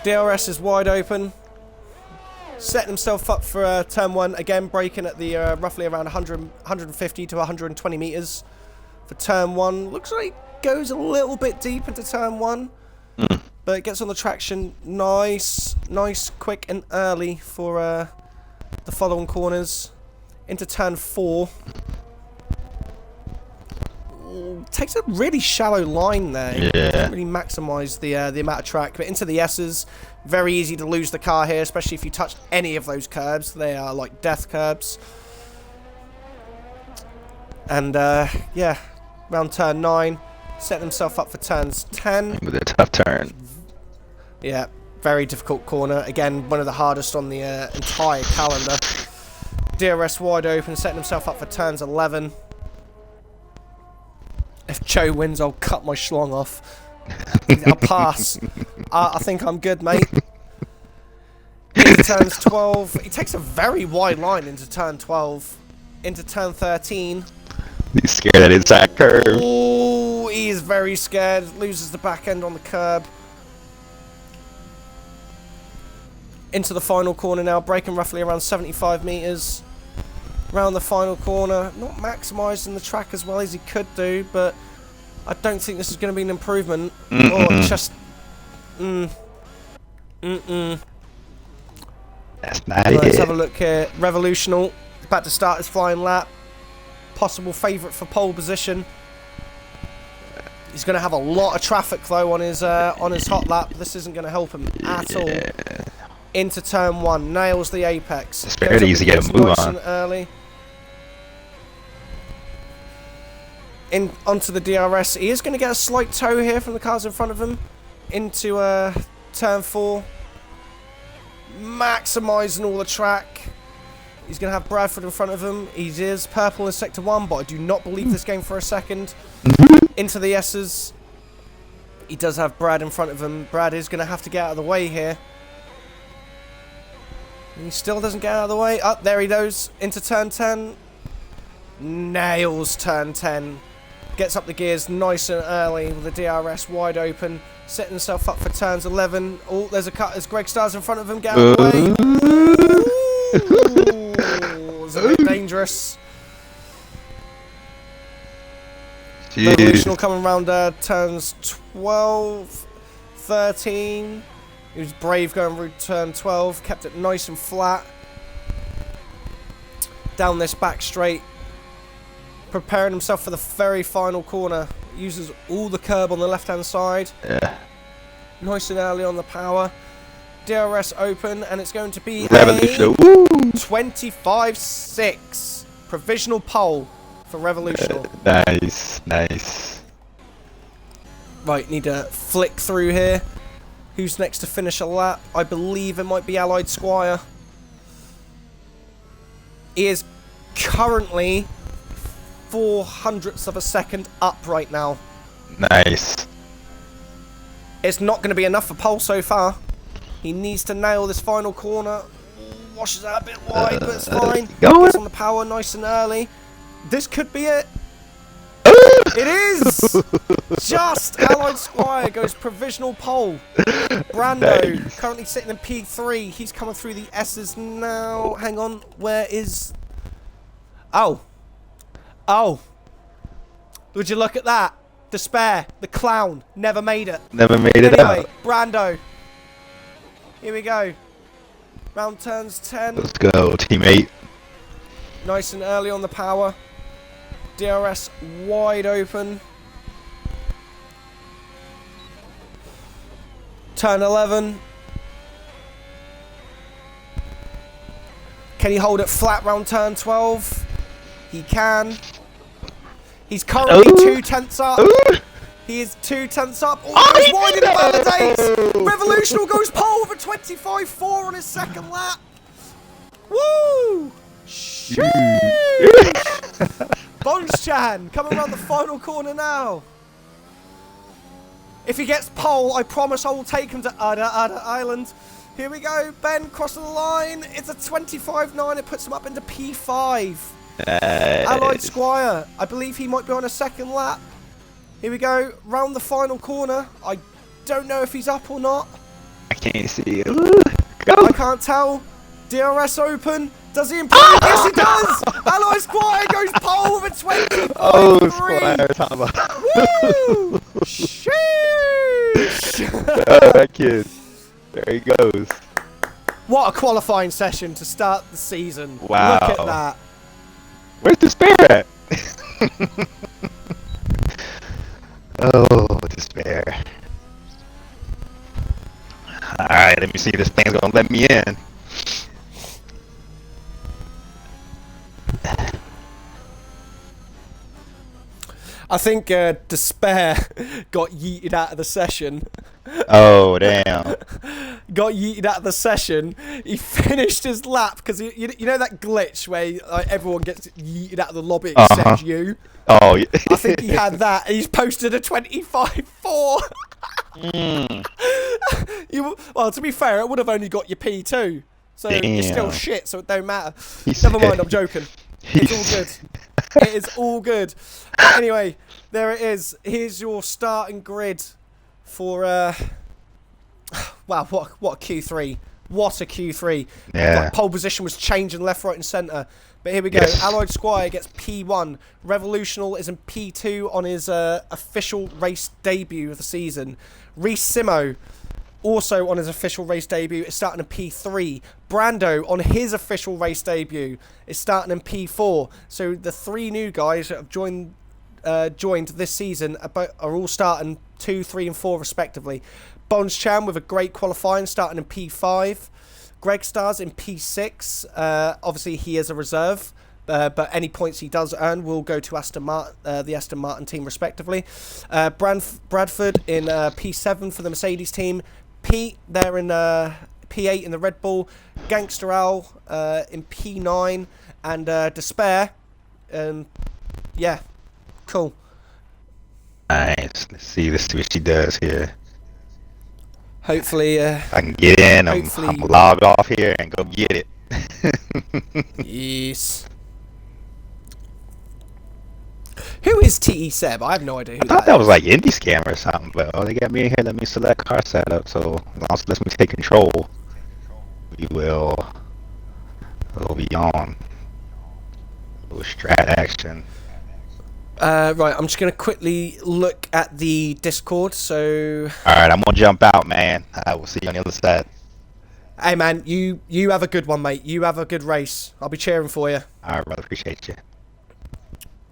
DRS is wide open. Setting himself up for turn 1. Again, braking at the roughly around 150 to 120 metres for turn 1. Looks like it goes a little bit deep into turn 1. But it gets on the traction nice, quick and early for the following corners. Into turn 4. Takes a really shallow line there. Yeah. Don't really maximise the amount of track. But into the S's, very easy to lose the car here, especially if you touch any of those curbs. They are like death curbs. And yeah, round turn 9, setting himself up for turns 10. With a tough turn. Yeah, very difficult corner. Again, one of the hardest on the entire calendar. DRS wide open, setting himself up for turns 11. If Joe wins, I'll cut my schlong off. I'll pass. I think I'm good, mate. Into turns 12. He takes a very wide line into turn 12. Into turn 13. He's scared at inside curve. Oh, he is very scared. Loses the back end on the curb. into the final corner now, braking roughly around 75 metres. Round the final corner, not maximising the track as well as he could do, but I don't think this is going to be an improvement. Or just... That's not Let's it. have a look here. Revolutional, about to start his flying lap. Possible favourite for pole position. He's going to have a lot of traffic though on his hot lap. This isn't going to help him at all. Into turn 1, nails the apex. It's very easy to get a move nice on. And early. Onto the DRS. He is going to get a slight tow here from the cars in front of him. Into turn 4. Maximising all the track. He's going to have Bradford in front of him. He is purple in sector 1, but I do not believe this game for a second. Into the S's. He does have Brad in front of him. Brad is going to have to get out of the way here. He still doesn't get out of the way. Up there he goes. Into turn 10. Nails turn 10. Gets up the gears nice and early with the DRS wide open. Setting himself up for turns 11. Oh, there's a cut as Greg Starr's in front of him. Get out of the way. Ooh, it's a bit dangerous. Revolutional coming round turns 12, 13. He was brave going through turn 12. Kept it nice and flat. Down this back straight. Preparing himself for the very final corner. Uses all the curb on the left hand side. Yeah. Nice and early on the power. DRS open, and it's going to be a 25.6 provisional pole for Revolutional. Nice, nice. Right, need to flick through here. Who's next to finish a lap? I believe it might be Allied Squire. He is currently 0.04 of a second up right now. Nice. It's not going to be enough for pole so far. He needs to nail this final corner. Washes out a bit wide, but it's fine. Gets on the power nice and early. This could be it. It is! Just Allied Squire goes provisional pole. Brando, nice. Currently sitting in P3. He's coming through the S's now. Hang on, where is... Oh. Oh. Would you look at that? Despair, the clown, never made it. Never made it anyway, out. Brando. Here we go. Round turns 10. Let's go, teammate. Nice and early on the power. DRS wide open. Turn 11. Can he hold it flat round turn 12? He can. He's currently 2 tenths up. He is 2 tenths up. Oh, he's wide in Valadays. Revolutional goes pole with a 25.4 on his second lap. Woo! Sheesh! Bonschan coming around the final corner now. If he gets pole, I promise I will take him to Ada Island. Here we go. Ben crossing the line. It's a 25.9. It puts him up into P5. Allied Squire. I believe he might be on a second lap. Here we go. Round the final corner. I don't know if he's up or not. I can't see it. Go. I can't tell. DRS open. Does he improve? Yes, he does! Allied Squire goes pole with a 20. Oh, Squire, talk about. Woo! Sheesh! Oh, that kid. There he goes. What a qualifying session to start the season. Wow. Look at that. Where's Despair at? Oh, Despair. Alright, let me see if this thing's gonna let me in. I think Despair got yeeted out of the session. Oh, damn. Got yeeted out of the session. He finished his lap because you know that glitch where like, everyone gets yeeted out of the lobby except you? Oh, yeah. I think he had that. He's posted a 25.4. Well, to be fair, it would have only got your P2. So you're still shit, so it don't matter. Never mind, I'm joking. It's all good. It is all good. But anyway, there it is. Here's your starting grid for, wow, what a Q3. What a Q3. Yeah. Like, pole position was changing left, right and centre. But here we go. Yes. Allied Squire gets P1. Revolutional is in P2 on his official race debut of the season. Reece Simo, also on his official race debut, is starting in P3. Brando, on his official race debut, is starting in P4. So the 3 new guys that have joined this season are all starting 2, 3 and 4 respectively. Bonds Chan with a great qualifying, starting in P5. Greg Stars in P6. Obviously, he is a reserve, but any points he does earn will go to the Aston Martin team respectively. Bradford in P7 for the Mercedes team. Pete there in P8 in the Red Bull. Gangster Al in P9. And Despair. Yeah, cool. Nice. Let's see what she does here. Hopefully, I can get in. I'm log off here and go get it. Yes. Who is TE Seb? I have no idea who I thought that was like Indie Scam or something, but they got me in here. Let me select car setup. So as long as it lets me take control, we'll be on. A little strat action. Right, I'm just going to quickly look at the Discord, so... Alright, I'm going to jump out, man. I will see you on the other side. Hey, man, you have a good one, mate. You have a good race. I'll be cheering for you. Alright, brother. Appreciate you.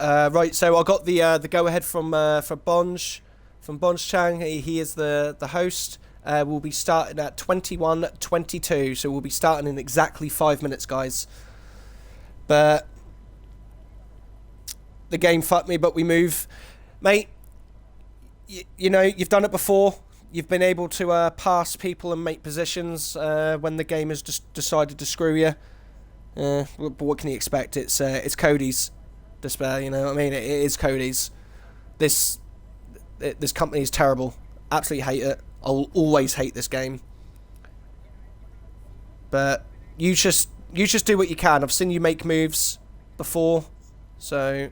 Right, so I got the go-ahead from Bonj, from Bonj Chang. He is the host. We'll be starting at 21:22, so we'll be starting in exactly 5 minutes, guys. But... the game fucked me, but we move. Mate, you know, you've done it before. You've been able to pass people and make positions when the game has just decided to screw you. But what can you expect? It's Cody's despair, you know what I mean? It is Cody's. This company is terrible. Absolutely hate it. I'll always hate this game. But you just do what you can. I've seen you make moves before, so...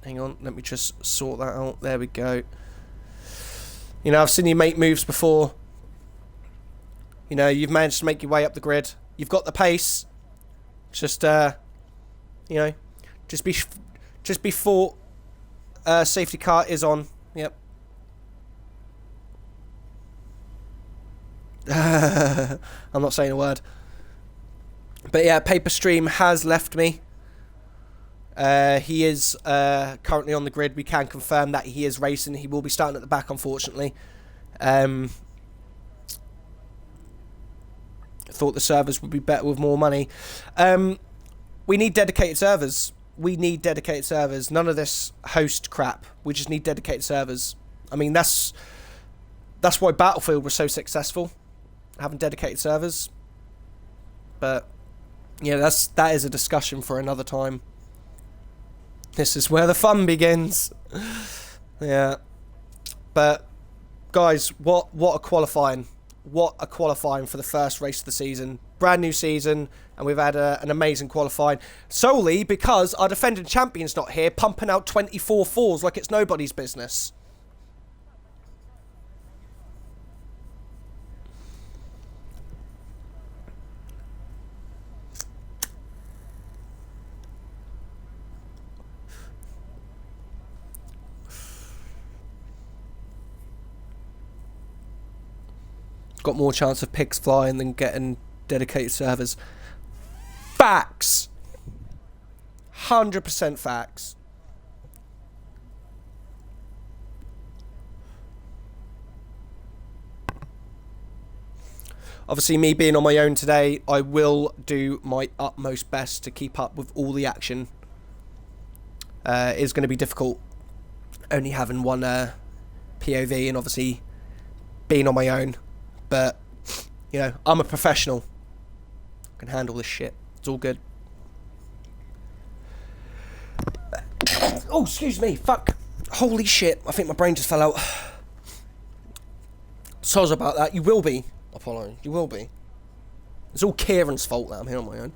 hang on, let me just sort that out. There we go. You know, I've seen you make moves before. You know, you've managed to make your way up the grid. You've got the pace. Just, you know, just before safety car is on. Yep. I'm not saying a word. But yeah, Paper Stream has left me. He is currently on the grid. We can confirm that he is racing. He will be starting at the back, unfortunately. Thought the servers would be better with more money. We need dedicated servers. We need dedicated servers. None of this host crap. We just need dedicated servers. I mean, that's why Battlefield was so successful, having dedicated servers. But yeah, that is a discussion for another time. This is where the fun begins. Yeah. But, guys, what a qualifying. What a qualifying for the first race of the season. Brand new season, and we've had an amazing qualifying. Solely because our defending champion's not here, pumping out 24 fours like it's nobody's business. Got more chance of pigs flying than getting dedicated servers. Facts. 100% facts. Obviously, me being on my own today, I will do my utmost best to keep up with all the action. It is going to be difficult only having one POV and obviously being on my own. But, you know, I'm a professional. I can handle this shit. It's all good. Oh, excuse me. Fuck. Holy shit. I think my brain just fell out. Sorry about that. You will be, Apollo. You will be. It's all Kieran's fault that I'm here on my own.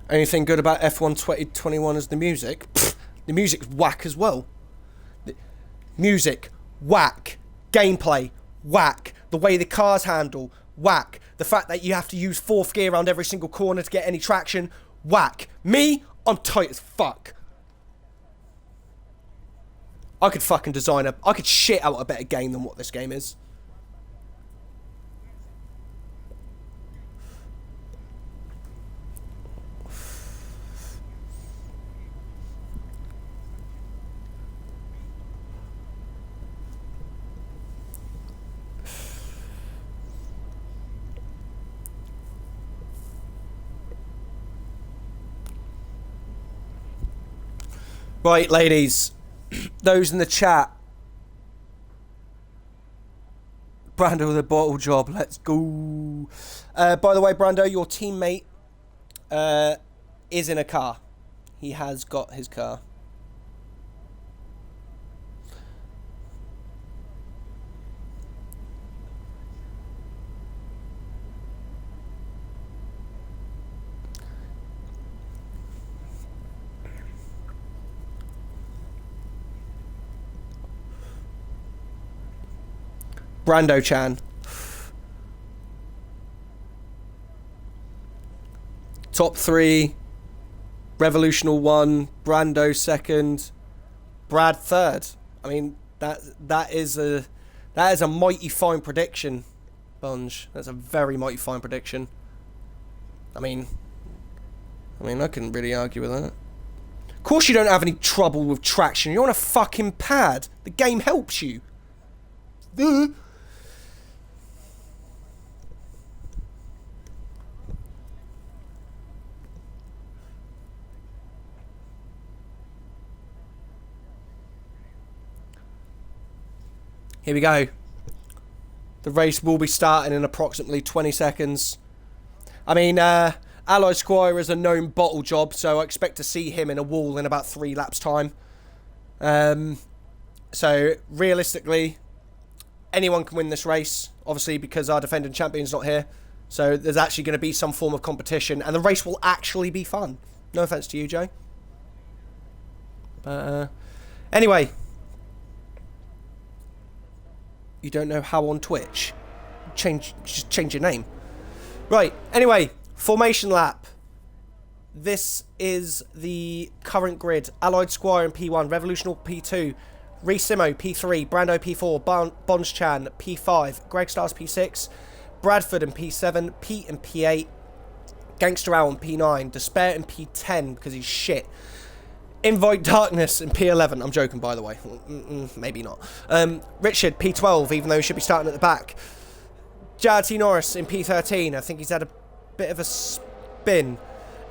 Anything good about F1 2021 is the music? Pfft, the music's whack as well. The music, whack. Gameplay, whack. The way the cars handle, whack. The fact that you have to use 4th gear around every single corner to get any traction, whack. Me, I'm tight as fuck. I could fucking I could shit out a better game than what this game is. Right, ladies, those in the chat. Brando with a bottle job, let's go. By the way, Brando, your teammate is in a car. He has got his car. Brando-chan. Top 3. Revolutional 1. Brando 2nd. Brad 3rd. I mean, that is a mighty fine prediction, Bunge. That's a very mighty fine prediction. I mean, I couldn't really argue with that. Of course you don't have any trouble with traction. You're on a fucking pad. The game helps you. Here we go. The race will be starting in approximately 20 seconds. I mean, Allied Squire is a known bottle job, so I expect to see him in a wall in about 3 laps' time. So, realistically, anyone can win this race, obviously, because our defending champion's not here. So, there's actually going to be some form of competition, and the race will actually be fun. No offence to you, Joe. But, anyway. You don't know how on Twitch? Just change your name. Right, anyway, formation lap. This is the current grid. Allied Squire in P1, Revolutional P2, Resimo P3, Brando P4, Bonschan P5, Greg Stars P6, Bradford in P7, Pete in P8, Gangster Owl in P9, Despair in P10 because he's shit. Invite Darkness in P11. I'm joking, by the way. Maybe not. Richard, P12, even though he should be starting at the back. JT Norris in P13. I think he's had a bit of a spin.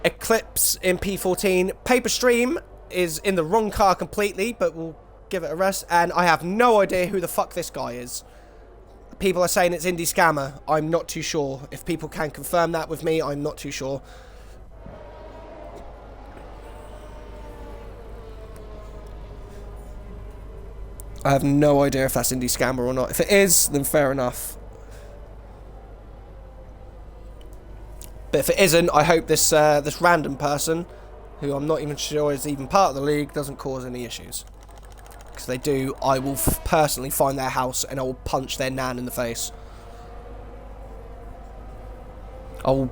Eclipse in P14. Paper Stream is in the wrong car completely, but we'll give it a rest. And I have no idea who the fuck this guy is. People are saying it's Indie Scammer. I'm not too sure. If people can confirm that with me, I'm not too sure. I have no idea if that's Indie Scammer or not. If it is, then fair enough. But if it isn't, I hope this this random person, who I'm not even sure is even part of the league, doesn't cause any issues. Because if they do, I will personally find their house and I will punch their nan in the face. I'll...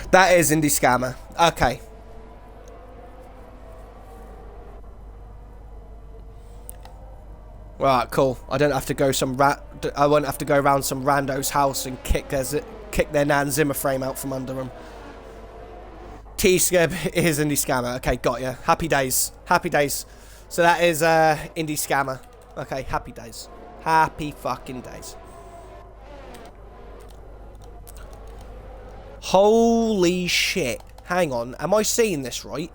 That is Indie Scammer. Okay. Right, cool. I don't have to go I won't have to go around some rando's house and kick their nan Zimmer frame out from under them. T-Skeb is Indie Scammer. Okay, got ya. Happy days. Happy days. So that is Indie Scammer. Okay, happy days. Happy fucking days. Holy shit. Hang on. Am I seeing this right?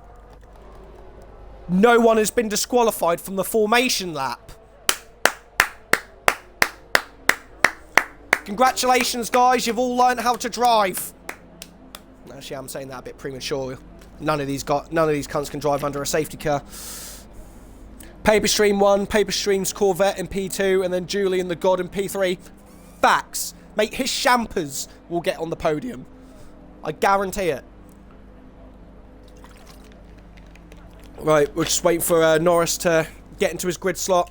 No one has been disqualified from the formation lap. Congratulations, guys. You've all learned how to drive. Actually, I'm saying that a bit premature. None of these cunts can drive under a safety car. Paper Stream 1, Paper Stream's Corvette in P2, and then Julian the God in P3. Facts. Mate, his shampers will get on the podium. I guarantee it. Right, we're just waiting for Norris to get into his grid slot.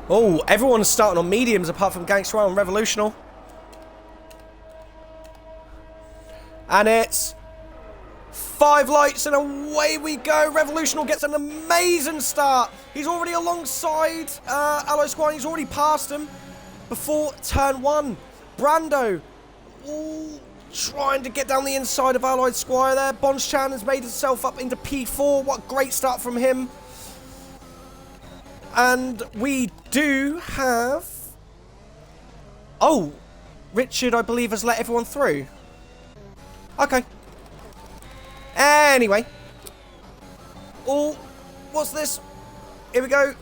Oh, everyone's starting on mediums apart from Gangster and Revolutional. And it's 5 lights and away we go. Revolutional gets an amazing start. He's already alongside Alloy Squire. He's already passed him before turn 1. Brando, ooh, trying to get down the inside of Allied Squire there. Bonschan has made himself up into P4. What a great start from him. And we do have... Oh, Richard, I believe, has let everyone through. Okay. Anyway. Oh, what's this? Here we go.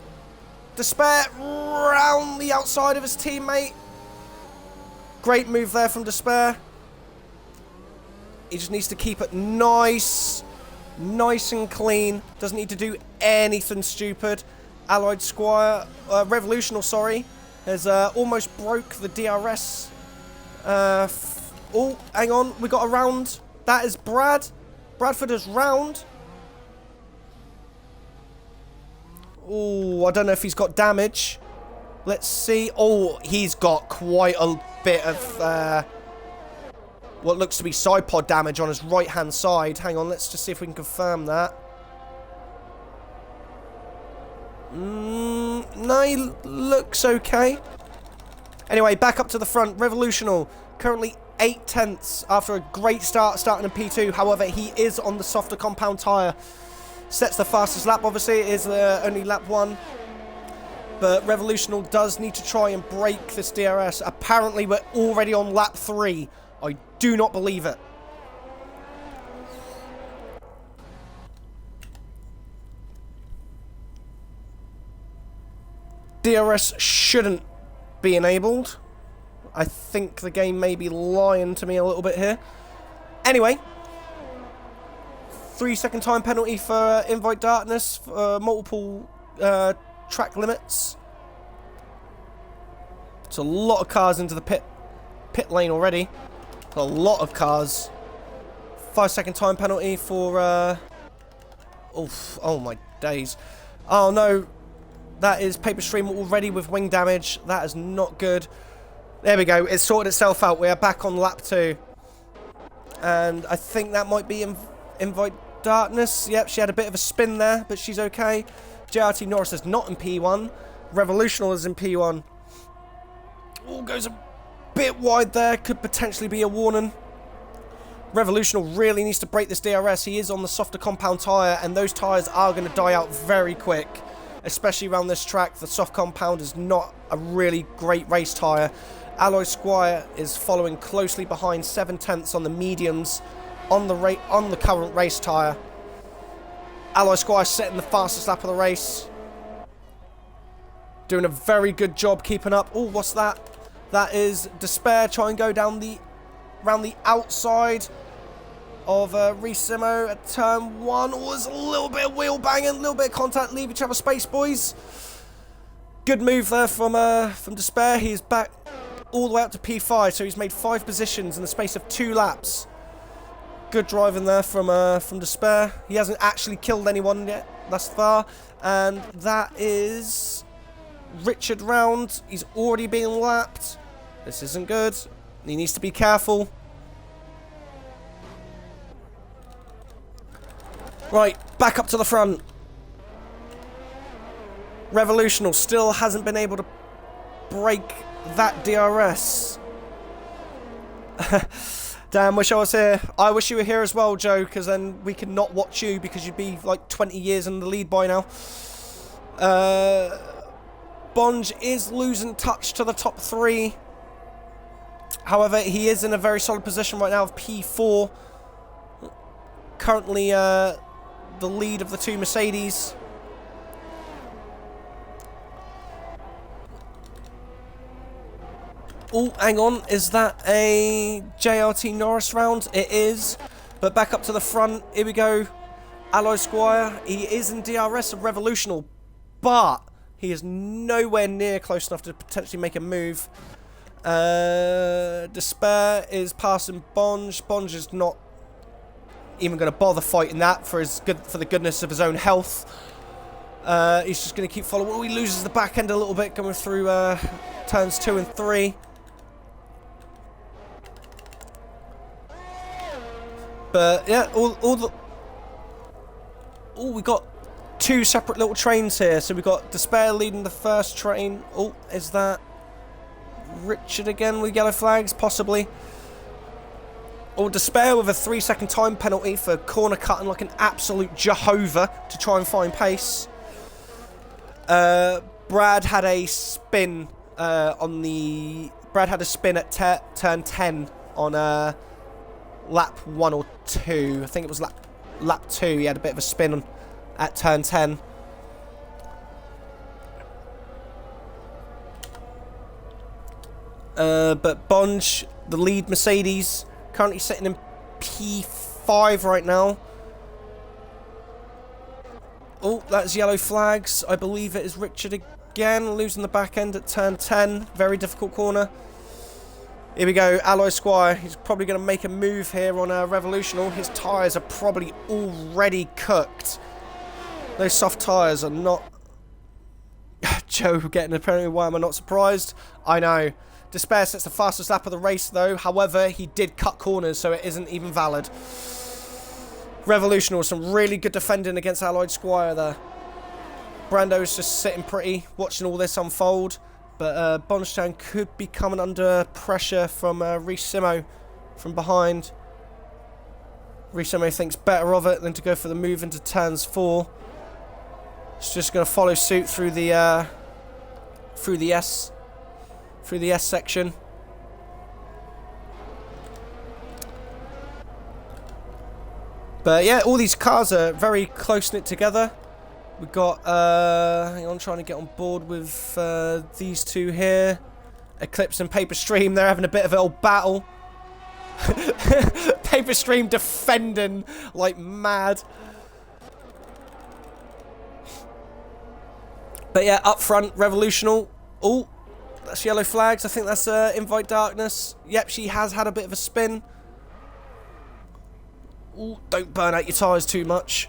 Despair round the outside of his teammate. Great move there from Despair. He just needs to keep it nice and clean. Doesn't need to do anything stupid. Allied Squire, Revolutional, sorry, has almost broke the DRS. Oh, hang on, we got a round. That is Brad. Bradford is round. Oh, I don't know if he's got damage. Let's see. Oh, he's got quite a bit of what looks to be side pod damage on his right-hand side. Hang on, let's just see if we can confirm that. No, he looks okay. Anyway, back up to the front. Revolutional, currently 8 tenths after a great start starting in P2. However, he is on the softer compound tyre. Sets the fastest lap, obviously. It is only lap 1. But Revolutional does need to try and break this DRS. Apparently, we're already on lap 3. I do not believe it. DRS shouldn't be enabled. I think the game may be lying to me a little bit here. Anyway, 3-second time penalty for Invite Darkness for multiple track limits. It's a lot of cars into the pit lane already. A lot of cars. 5-second time penalty for oh my days. Oh no. That is Paper Stream already with wing damage. That is not good. There we go. It sorted itself out. We are back on lap 2. And I think that might be Invite Darkness. Yep, she had a bit of a spin there, but she's okay. JRT Norris is not in P1. Revolutional is in P1. Oh, goes a bit wide there. Could potentially be a warning. Revolutional really needs to break this DRS. He is on the softer compound tyre, and those tyres are going to die out very quick. Especially around this track. The soft compound is not a really great race tyre. Alloy Squire is following closely behind 7 tenths on the mediums on the current race tyre. Alloy Squire setting the fastest lap of the race. Doing a very good job keeping up. Oh, what's that? That is Despair. Try and go down around the outside of Resimo at turn 1. Oh, there's a little bit of wheel banging, a little bit of contact. Leave each other space, boys. Good move there from Despair. He is back all the way up to P5, so he's made 5 positions in the space of 2 laps. Good driving there from Despair. He hasn't actually killed anyone yet thus far, and that is Richard round. He's already being lapped. This isn't good. He needs to be careful. Right, back up to the front. Revolutional still hasn't been able to break that DRS. Damn, wish I was here. I wish you were here as well, Joe, because then we could not watch you because you'd be like 20 years in the lead by now. Bonge is losing touch to the top 3. However, he is in a very solid position right now of P4. Currently, the lead of the 2 Mercedes. Oh, hang on. Is that a JRT Norris round? It is. But back up to the front. Here we go. Alloy Squire. He is in DRS of Revolutional. But he is nowhere near close enough to potentially make a move. Despair is passing Bonge. Bonge is not even going to bother fighting that for the goodness of his own health. He's just going to keep following. Oh, he loses the back end a little bit going through turns 2 and 3. But yeah, we got 2 separate little trains here. So we got Despair leading the first train. Oh, is that Richard again with yellow flags? Possibly. Or Despair with a 3-second time penalty for corner cutting like an absolute Jehovah to try and find pace. Brad had a spin Brad had a spin at turn 10 on lap 1 or 2. I think it was lap 2. He had a bit of a spin at turn 10. But Bonge, the lead Mercedes, currently sitting in P5 right now. Oh, that's yellow flags. I believe it is Richard again, losing the back end at turn 10. Very difficult corner. Here we go, Alloy Squire. He's probably going to make a move here on Revolutional. His tyres are probably already cooked. Those soft tyres are not... Joe getting a penalty. Why am I not surprised? I know. Despair sets the fastest lap of the race, though. However, he did cut corners, so it isn't even valid. Revolutional, some really good defending against Alloyed Squire there. Brando's just sitting pretty, watching all this unfold. But Bonstown could be coming under pressure from Reece Simo from behind. Reece Simo thinks better of it than to go for the move into turns 4. It's just going to follow suit through the S section. But yeah, all these cars are very close knit together. We've got, hang on, trying to get on board with these two here. Eclipse and Paper Stream, they're having a bit of an old battle. Paper Stream defending like mad. But yeah, up front, Revolutional. Oh, that's yellow flags. I think that's Invite Darkness. Yep, she has had a bit of a spin. Ooh, don't burn out your tyres too much.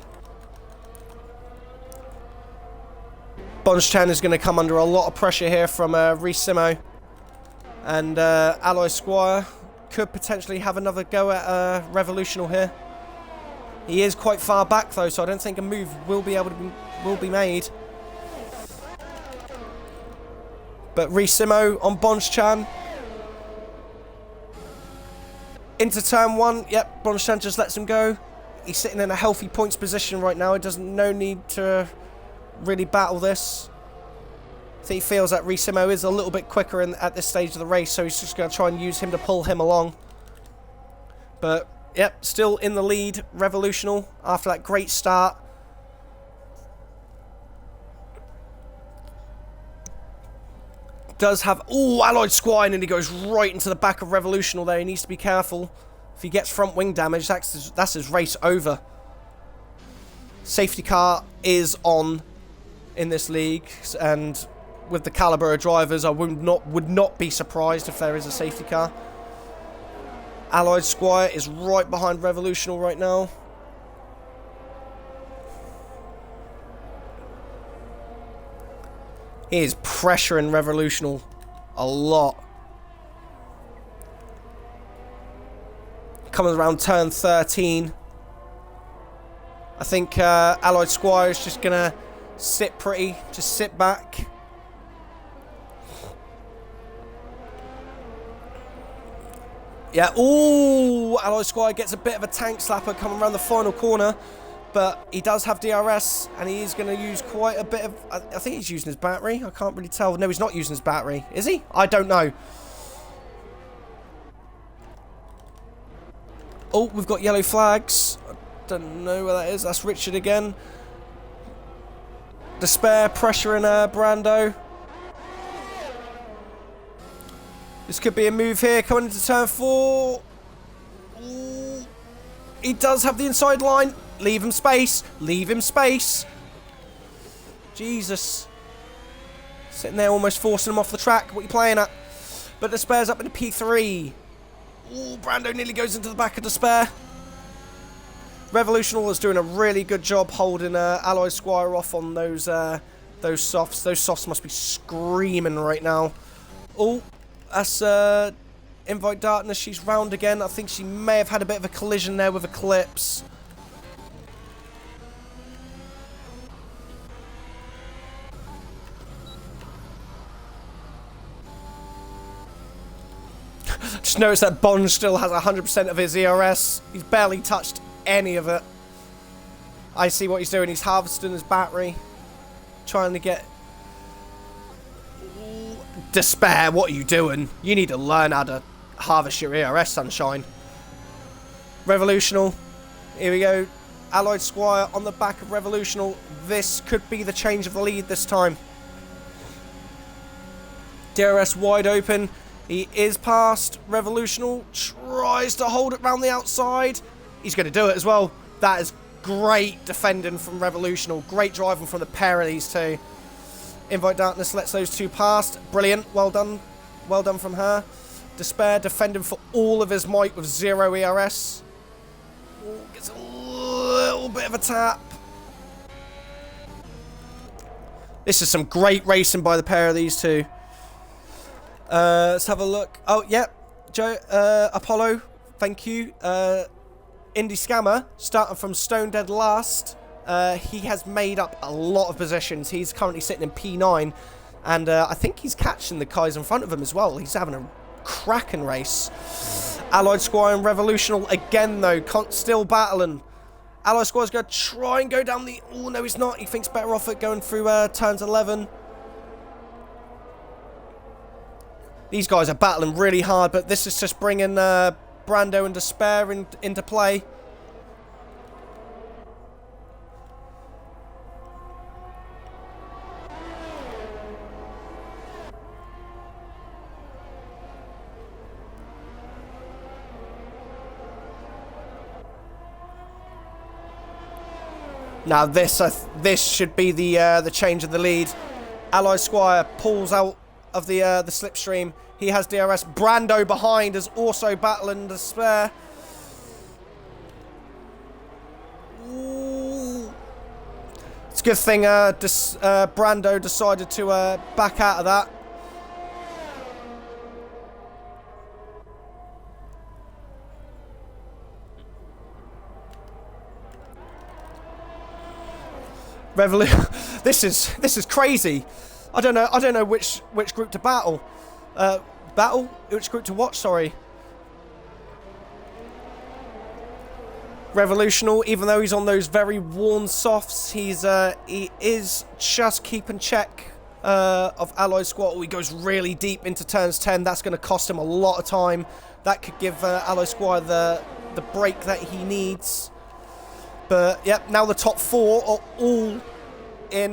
Bonge-chan is going to come under a lot of pressure here from Reece Simo. And Alloy Squire could potentially have another go at Revolutional here. He is quite far back though, so I don't think a move will be made. But Reece Simo on Bonge-chan. Into turn 1. Yep, Bonge-chan just lets him go. He's sitting in a healthy points position right now. He doesn't no need to really battle this. I think he feels that Reece Simo is a little bit quicker at this stage of the race, so he's just going to try and use him to pull him along. But, yep, still in the lead, Revolutional, after that great start. Does have... Oh, Alloyed Squire, and he goes right into the back of Revolutional there. He needs to be careful. If he gets front wing damage, that's his race over. Safety car is on in this league, and with the caliber of drivers, I would not be surprised if there is a safety car. Alloyed Squire is right behind Revolutional right now. He is pressuring Revolutional a lot. Coming around turn 13. I think Alloyed Squire is just going to sit pretty, just sit back. Yeah, ooh, Alloyed Squire gets a bit of a tank slapper coming around the final corner, but he does have DRS, and he is going to use quite a bit of... I think he's using his battery. I can't really tell. No, he's not using his battery. Is he? I don't know. Oh, we've got yellow flags. I don't know where that is. That's Richard again. Despair pressuring Brando. This could be a move here coming into turn 4. Ooh. He does have the inside line. Leave him space. Leave him space. Jesus. Sitting there almost forcing him off the track. What are you playing at? But Despair's up in P3. Ooh, Brando nearly goes into the back of Despair. Revolutional is doing a really good job holding Alloy Squire off on those softs. Those softs must be screaming right now. Oh, that's Invite Darkness. She's round again. I think she may have had a bit of a collision there with Eclipse. Just notice that Bond still has 100% of his ERS. He's barely touched any of it. I see what he's doing. He's harvesting his battery. Trying to get... Despair, what are you doing? You need to learn how to harvest your ERS, sunshine. Revolutional. Here we go. Alloyed Squire on the back of Revolutional. This could be the change of the lead this time. DRS wide open. He is past. Revolutional tries to hold it round the outside. He's going to do it as well. That is great defending from Revolutional. Great driving from the pair of these two. Invite Darkness lets those two past. Brilliant. Well done. Well done from her. Despair defending for all of his might with 0 ERS. Ooh, gets a little bit of a tap. This is some great racing by the pair of these two. Let's have a look. Oh, yep. Joe, Apollo, thank you. Indie Scammer, starting from Stone Dead last. He has made up a lot of positions. He's currently sitting in P9. And I think he's catching the guys in front of him as well. He's having a cracking race. Allied Squire and Revolutional again, though. Still battling. Allied Squire's going to try and go down the... Oh, no, he's not. He thinks better off it going through turns 11. These guys are battling really hard, but this is just bringing Brando and Despair into play. Now this should be the change of the lead. Alloy Squire pulls out of the slipstream. He has DRS. Brando behind is also battling Despair. Ooh. It's a good thing Brando decided to back out of that. This is crazy. I don't know which group to battle. Which group to watch, sorry. Revolutional, even though he's on those very worn softs, he is just keeping check of Alloy Squad. He goes really deep into turns 10. That's going to cost him a lot of time. That could give Alloy Squad the break that he needs. But yep, now the top 4 are all in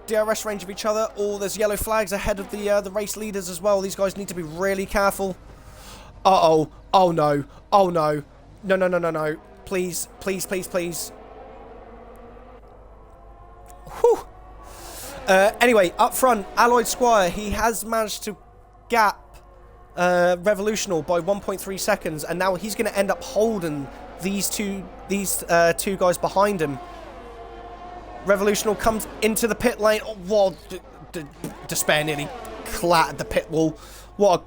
DRS range of each other. Oh, there's yellow flags ahead of the race leaders as well. These guys need to be really careful. Uh-oh. Oh, no. Oh, no. No, no, no, no, no. Please, please, please, please. Whew. Anyway, up front, Alloyed Squire, he has managed to gap Revolutional by 1.3 seconds, and now he's going to end up holding these two guys behind him. Revolutional comes into the pit lane. Oh, whoa, Despair nearly clattered the pit wall. What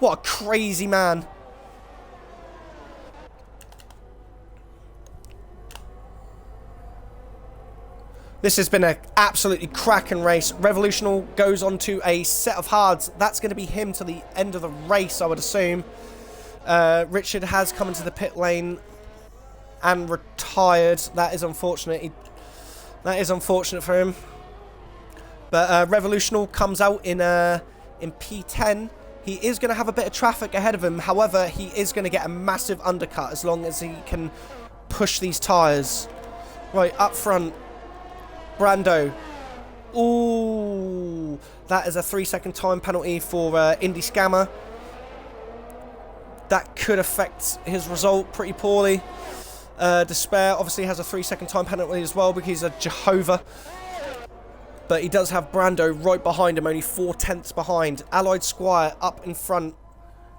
a crazy man. This has been an absolutely cracking race. Revolutional goes on to a set of hards. That's going to be him to the end of the race, I would assume. Richard has come into the pit lane and retired. That is unfortunate. That is unfortunate for him. But Revolutional comes out in P10. He is going to have a bit of traffic ahead of him. However, he is going to get a massive undercut as long as he can push these tyres. Right, up front. Brando. Ooh. That is a 3-second time penalty for Indie Scammer. That could affect his result pretty poorly. Despair obviously has a 3-second time penalty as well because he's a Jehovah. But he does have Brando right behind him, only 4/10 behind. Allied Squire up in front.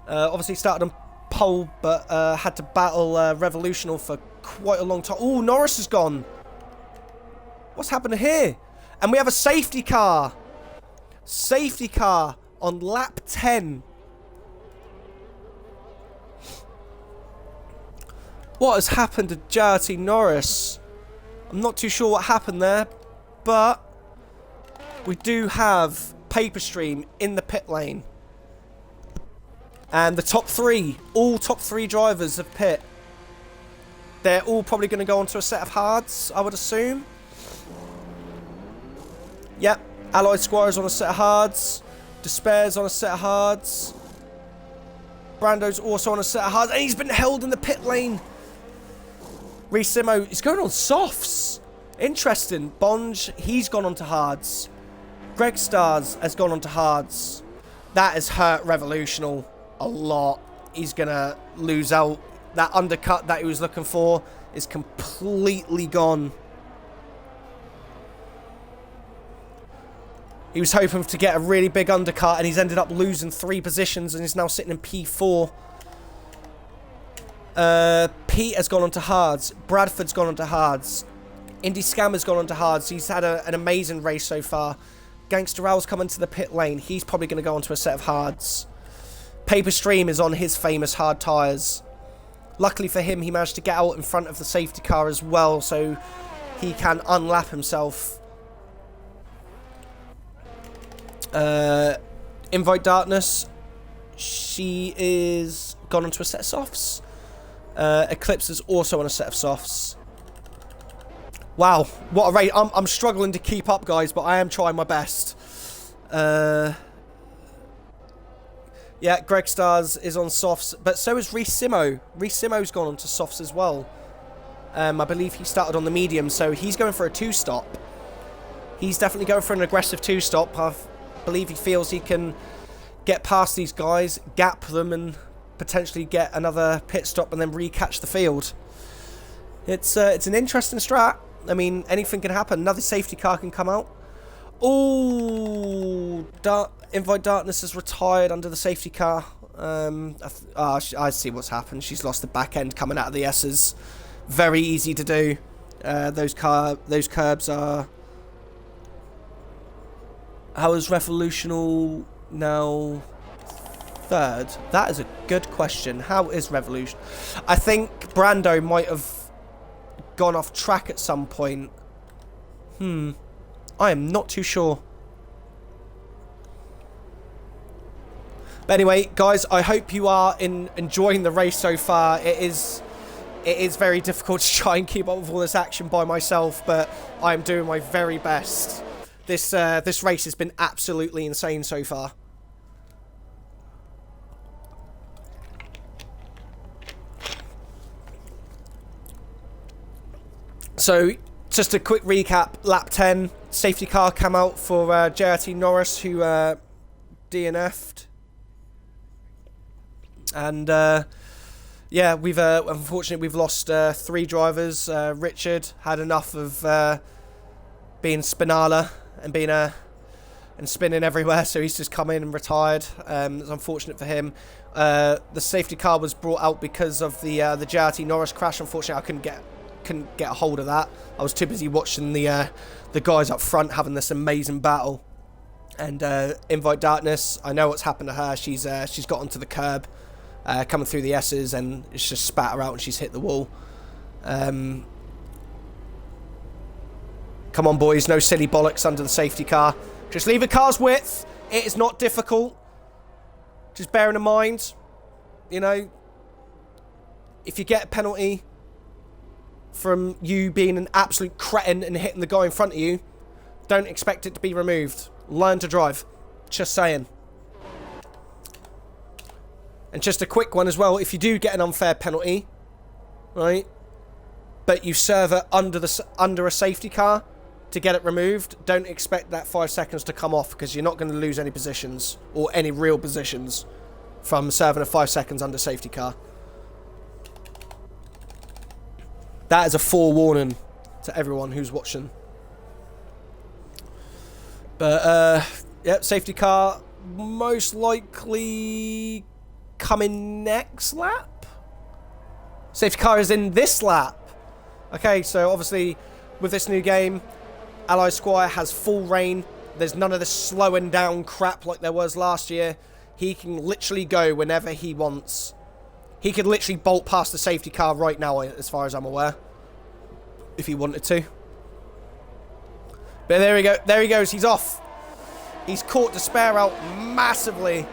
Obviously started on pole, but had to battle Revolutional for quite a long time. Oh, Norris is gone. What's happened here? And we have a safety car. Safety car on lap 10. What has happened to JRT Norris? I'm not too sure what happened there, but we do have Paperstream in the pit lane. And the top three, all top three drivers of pit, they're all probably going to go onto a set of hards, I would assume. Yep, Allied Squire's on a set of hards. Despair's on a set of hards. Brando's also on a set of hards. And he's been held in the pit lane. Resimo is going on softs. Interesting. Bonge, he's gone onto hards. Greg Stars has gone onto hards. That has hurt Revolutional a lot. He's going to lose out. That undercut that he was looking for is completely gone. He was hoping to get a really big undercut, and he's ended up losing 3 positions, and he's now sitting in P4. Pete has gone on to hards. Bradford's gone on to hards. Indy Scammer's gone on to hards. He's had an amazing race so far. Gangster Al's come into the pit lane. He's probably going to go onto a set of hards. Paperstream is on his famous hard tyres. Luckily for him, he managed to get out in front of the safety car as well, so he can unlap himself. Invite Darkness, she is gone onto a set of softs. Eclipse is also on a set of softs. Wow, what a race. I'm struggling to keep up, guys, but I am trying my best. Yeah, Greg Stars is on softs, but so is Resimo. Resimo's gone onto softs as well. I believe he started on the medium, so he's going for a 2-stop. He's definitely going for an aggressive 2-stop. I believe he feels he can get past these guys, gap them, and potentially get another pit stop and then recatch the field. It's an interesting strat. I mean, anything can happen. Another safety car can come out. Oh, Invite Darkness has retired under the safety car. I see what's happened. She's lost the back end coming out of the S's. Very easy to do. Those curbs are... How is Revolutional now third? That is a good question. How is Revolution? I think Brando might have gone off track at some point. I am not too sure. But anyway, guys, I hope you are enjoying the race so far. It is very difficult to try and keep up with all this action by myself, but I am doing my very best. This race has been absolutely insane so far. So, just a quick recap. Lap 10, safety car came out for JRT Norris, who DNF'd. And, yeah, unfortunately, we've lost 3 drivers. Richard had enough of being Spinala and spinning everywhere, so he's just come in and retired. It's unfortunate for him. The safety car was brought out because of the JRT Norris crash. Unfortunately, I couldn't get a hold of that. I was too busy watching the guys up front having this amazing battle. And Invite Darkness, I know what's happened to her. She's got onto the curb, coming through the S's, and it's just spat her out and she's hit the wall. Come on, boys, no silly bollocks under the safety car. Just leave the car's width. It is not difficult. Just bearing in mind, you know, if you get a penalty from you being an absolute cretin and hitting the guy in front of you, don't expect it to be removed. Learn to drive. Just saying. And just a quick one as well. If you do get an unfair penalty, right, but you serve it under a safety car to get it removed, don't expect that 5 seconds to come off, because you're not going to lose any positions or any real positions from serving a 5 seconds under safety car. That is a forewarning to everyone who's watching. But, yep, safety car most likely coming next lap? Safety car is in this lap. Okay, so obviously with this new game, Ally Squire has full reign. There's none of this slowing down crap like there was last year. He can literally go whenever he wants. He could literally bolt past the safety car right now, as far as I'm aware, if he wanted to. But there we go. There he goes. He's off. He's caught Despair out massively.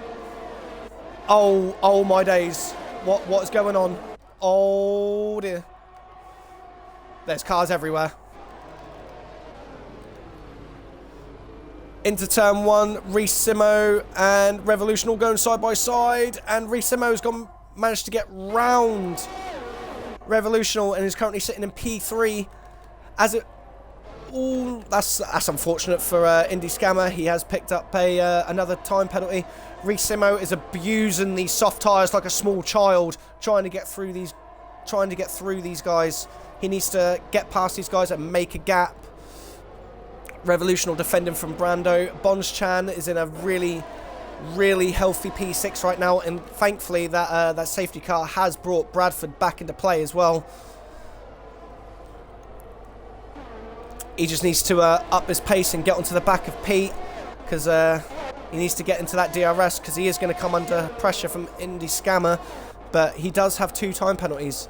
Oh my days. What is going on? Oh dear. There's cars everywhere. Into turn 1, Reece Simo and Revolution all going side by side, and Reece Simo's managed to get round Revolutional and is currently sitting in P3. As it, ooh, that's unfortunate for Indy Scammer. He has picked up another time penalty. Reece Simo is abusing these soft tyres like a small child, trying to get through these guys. He needs to get past these guys and make a gap. Revolutional defending from Brando. Bonds Chan is in a really healthy P6 right now, and thankfully that safety car has brought Bradford back into play as well. He just needs to up his pace and get onto the back of Pete, because he needs to get into that DRS, because he is going to come under pressure from Indy Scammer, but he does have 2 time penalties.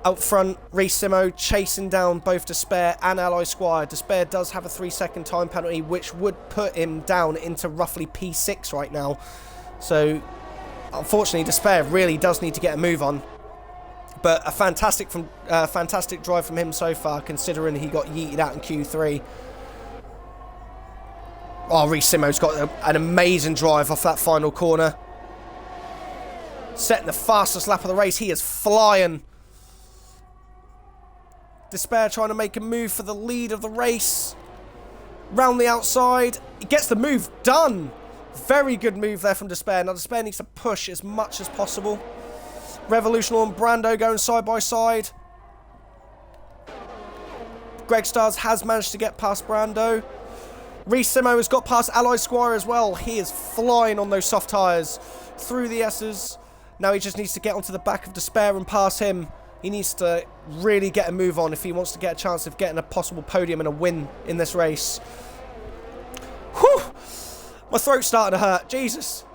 Out front, Reece Simo chasing down both Despair and Ally Squire. Despair does have a 3-second time penalty, which would put him down into roughly P6 right now. So, unfortunately, Despair really does need to get a move on. But a fantastic drive from him so far, considering he got yeeted out in Q3. Oh, Reece Simo's got an amazing drive off that final corner. Setting the fastest lap of the race. He is flying. Despair trying to make a move for the lead of the race. Round the outside. He gets the move done. Very good move there from Despair. Now Despair needs to push as much as possible. Revolutional and Brando going side by side. Greg Stars has managed to get past Brando. Reece Simo has got past Ally Squire as well. He is flying on those soft tyres. Through the S's. Now he just needs to get onto the back of Despair and pass him. He needs to really get a move on if he wants to get a chance of getting a possible podium and a win in this race. Whew! My throat's starting to hurt. Jesus.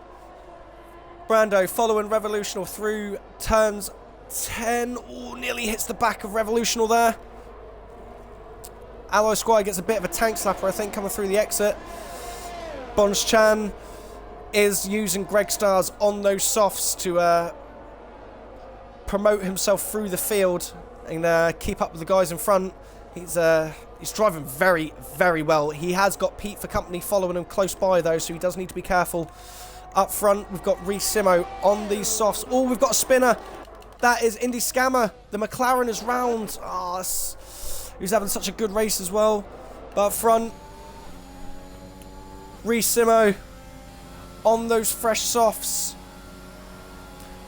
Brando following Revolutional through turns 10. Ooh, nearly hits the back of Revolutional there. Ally Squire gets a bit of a tank slapper, I think, coming through the exit. Bonds Chan is using Greg Stars on those softs to promote himself through the field and keep up with the guys in front. He's driving very, very well. He has got Pete for company following him close by though, so he does need to be careful. Up front, we've got Reece Simo on these softs. Oh, we've got a spinner. That is Indy Scammer. The McLaren is round. Oh, he's having such a good race as well. But up front, Reece Simo on those fresh softs.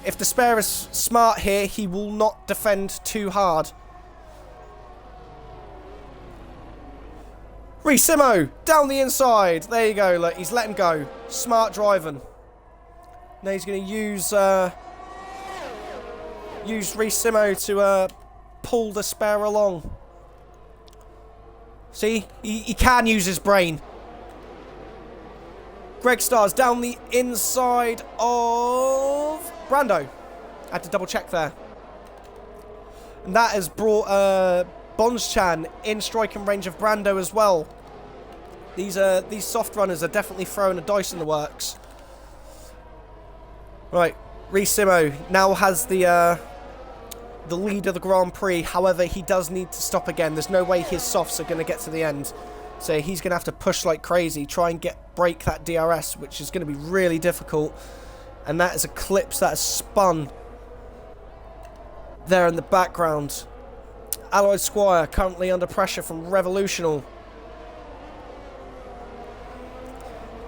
If Despair is smart here, he will not defend too hard. Reece Simo down the inside. There you go. Look, he's letting go. Smart driving. Now he's going to use Reece Simo to pull Despair along. See, he can use his brain. Greg Stars down the inside of Brando. I had to double check there. And that has brought Bonds Chan in striking range of Brando as well. These soft runners are definitely throwing a dice in the works. Right, Reece Simo now has the lead of the Grand Prix. However, he does need to stop again. There's no way his softs are going to get to the end. So he's going to have to push like crazy, try and break that DRS, which is going to be really difficult. And that is a clips that has spun there in the background. Allied Squire currently under pressure from Revolutional.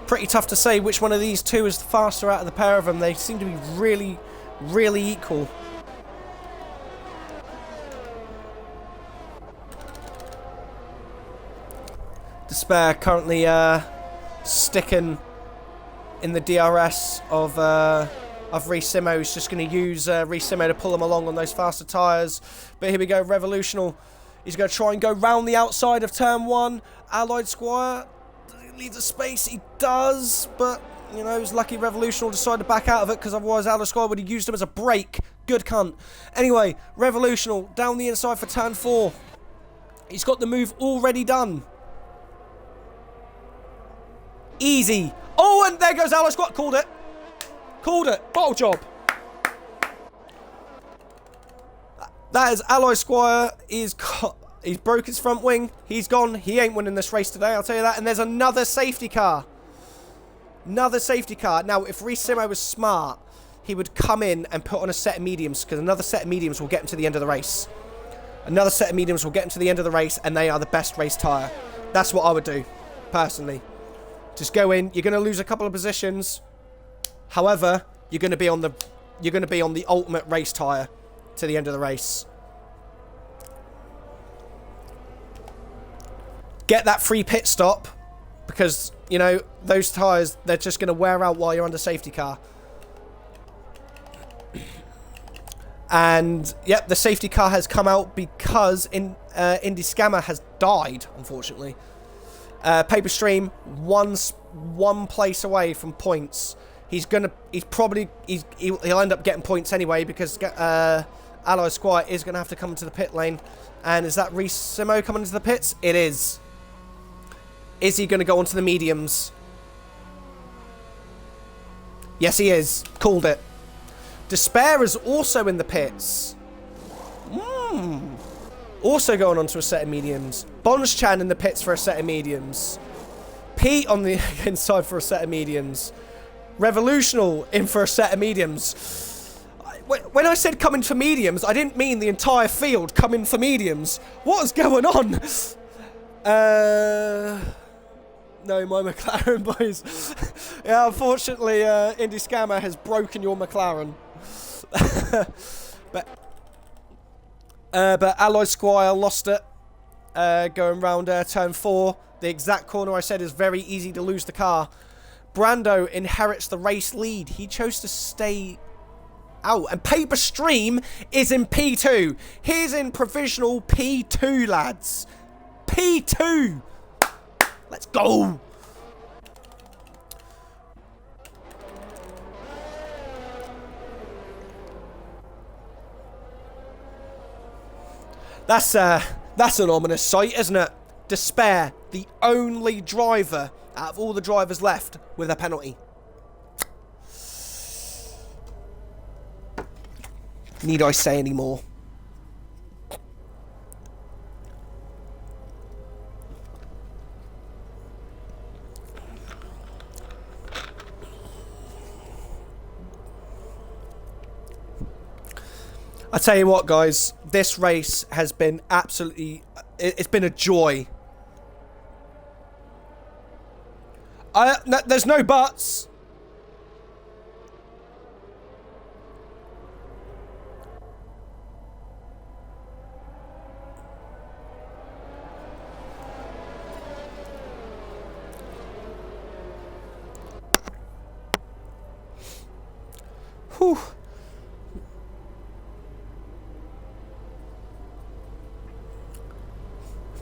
Pretty tough to say which one of these two is the faster out of the pair of them. They seem to be really, really equal. Despair currently sticking in the DRS of Racimo. He's just going to use Racimo to pull him along on those faster tyres. But here we go, Revolutional. He's going to try and go round the outside of turn 1. Allied Squire, does he leave the space? He does, but, you know, he's lucky Revolutional decided to back out of it, because otherwise Allied Squire would have used him as a brake. Good cunt. Anyway, Revolutional down the inside for turn 4. He's got the move already done. Easy. Oh, and there goes Allied Squire. Called it. Called it. Bottle job. That is Alloy Squire. He's broke his front wing. He's gone. He ain't winning this race today, I'll tell you that. And there's another safety car. Another safety car. Now, if Racimo was smart, he would come in and put on a set of mediums, because another set of mediums will get him to the end of the race. Another set of mediums will get him to the end of the race, and they are the best race tyre. That's what I would do, personally. Just go in. You're going to lose a couple of positions. However, you're going to be on the ultimate race tyre to the end of the race. Get that free pit stop, because, you know, those tyres, they're just going to wear out while you're under safety car. And, yep, the safety car has come out because Indy Scammer has died, unfortunately. Paper Stream, one place away from points. He'll end up getting points anyway, because Alloy Squire is going to have to come into the pit lane. And is that Racimo coming into the pits? It is. Is he going to go onto the mediums? Yes, he is. Called it. Despair is also in the pits. Also going onto a set of mediums. Bonschan in the pits for a set of mediums. Pete on the inside for a set of mediums. Revolutional in for a set of mediums. When I said coming for mediums, I didn't mean the entire field coming for mediums. What is going on? No, my McLaren, boys. Yeah, unfortunately, Indy Scammer has broken your McLaren. But Alloy Squire lost it. Going round turn 4. The exact corner I said is very easy to lose the car. Brando inherits the race lead. He chose to stay out. And Paper Stream is in P2. He's in provisional P2, lads. P2. Let's go. That's an ominous sight, isn't it? Despair, the only driver out of all the drivers left with a penalty. Need I say any more? I tell you what, guys, this race has been absolutely... It's been a joy. There's no buts. Whew.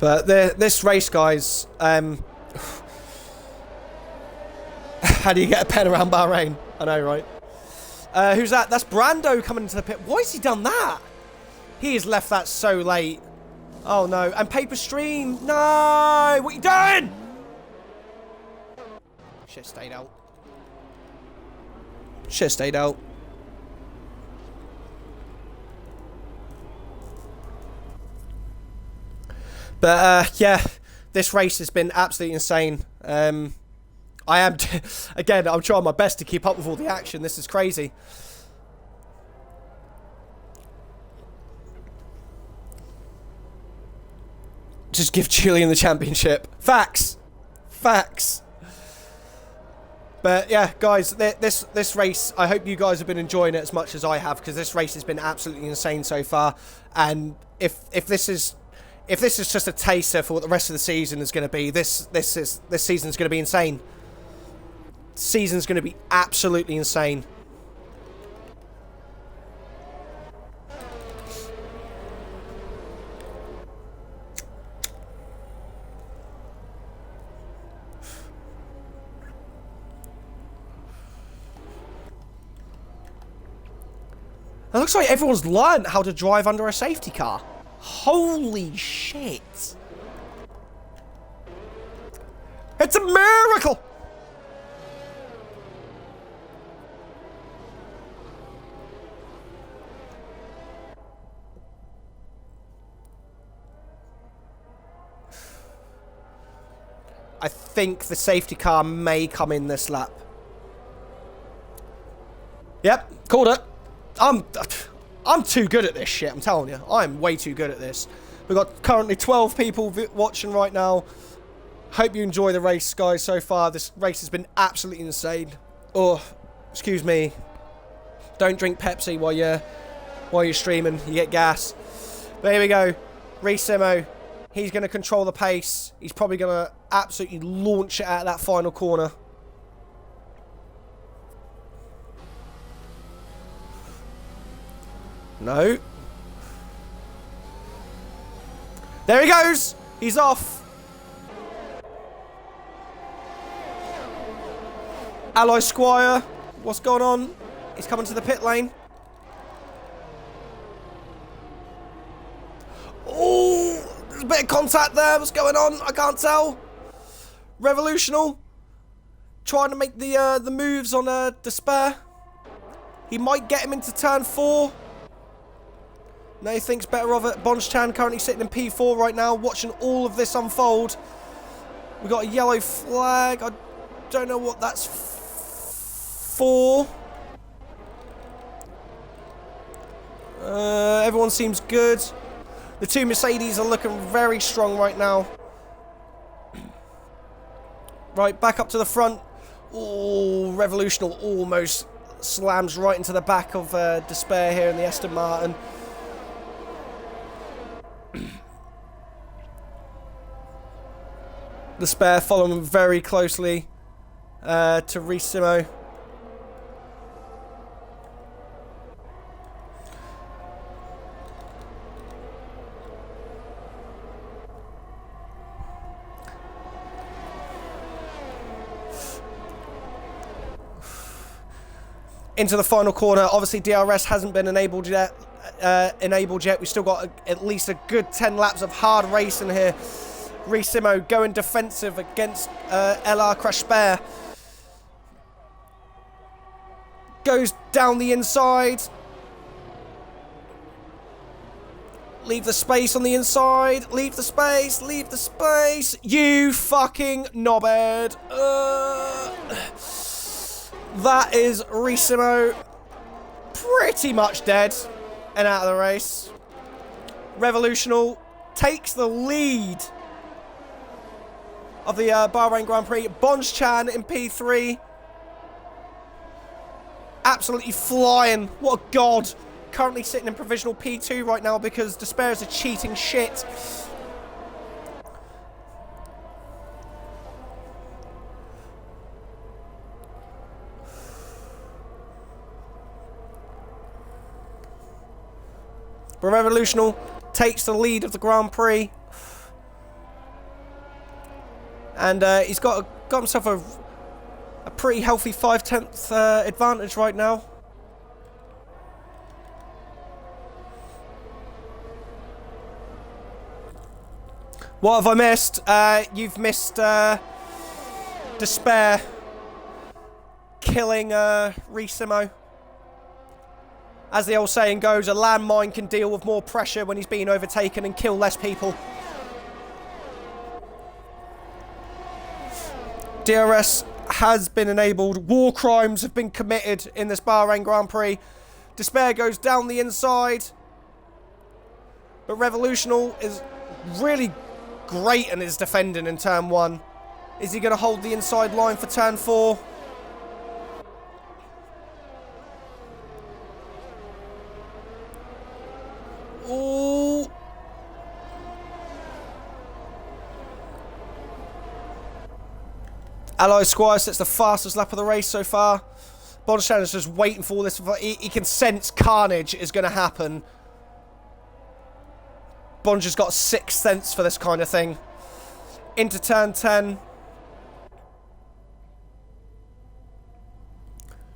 But this race, guys, how do you get a pen around Bahrain? I know, right? Who's that? That's Brando coming into the pit. Why has he done that? He has left that so late. Oh, no. And Paper Stream. No! What are you doing? Should have stayed out. Should have stayed out. But, yeah, this race has been absolutely insane. I am, again, I'm trying my best to keep up with all the action. This is crazy. Just give Julian the championship. Facts. Facts. But, yeah, guys, this race, I hope you guys have been enjoying it as much as I have, because this race has been absolutely insane so far. And if this is just a taster for what the rest of the season is going to be, this season is going to be insane. season's going to be absolutely insane. It looks like everyone's learned how to drive under a safety car. Holy shit. It's a miracle! I think the safety car may come in this lap. Yep, called it. I'm too good at this shit, I'm telling you. I'm way too good at this. We've got currently 12 people watching right now. Hope you enjoy the race, guys, so far. This race has been absolutely insane. Oh, excuse me. Don't drink Pepsi while you're streaming. You get gas. But here we go. Resimo. He's going to control the pace. He's probably going to absolutely launch it out of that final corner. No. There he goes. He's off. Ally Squire. What's going on? He's coming to the pit lane. Oh, there's a bit of contact there. What's going on? I can't tell. Revolutional. Trying to make the moves on Despair. He might get him into turn 4. No, he thinks better of it. Bonschan currently sitting in P4 right now, watching all of this unfold. We've got a yellow flag. I don't know what that's for. Everyone seems good. The two Mercedes are looking very strong right now. Right, back up to the front. Oh, Revolutional almost slams right into the back of Despair here in the Aston Martin. Despair following very closely to Resimo. Into the final corner. Obviously, DRS hasn't been enabled yet. We've still got at least a good 10 laps of hard racing here. Resimo going defensive against LR Crash Spare. Goes down the inside. Leave the space on the inside. Leave the space. Leave the space. You fucking knobhead. That is Resimo pretty much dead and out of the race. Revolutional takes the lead of the Bahrain Grand Prix. Bonschan in P3. Absolutely flying. What a god. Currently sitting in provisional P2 right now because Despair is a cheating shit. But Revolutional takes the lead of the Grand Prix. And he's got himself a pretty healthy 5/10 advantage right now. What have I missed? You've missed Despair killing Resimo. As the old saying goes, a landmine can deal with more pressure when he's being overtaken and kill less people. DRS has been enabled. War crimes have been committed in this Bahrain Grand Prix. Despair goes down the inside. But Revolutional is really great in his defending in turn 1. Is he going to hold the inside line for turn 4? Ooh. Ally Squire sets the fastest lap of the race so far. Bonstein is just waiting for all this. He can sense carnage is going to happen. Bonge has got a sixth sense for this kind of thing. Into turn 10.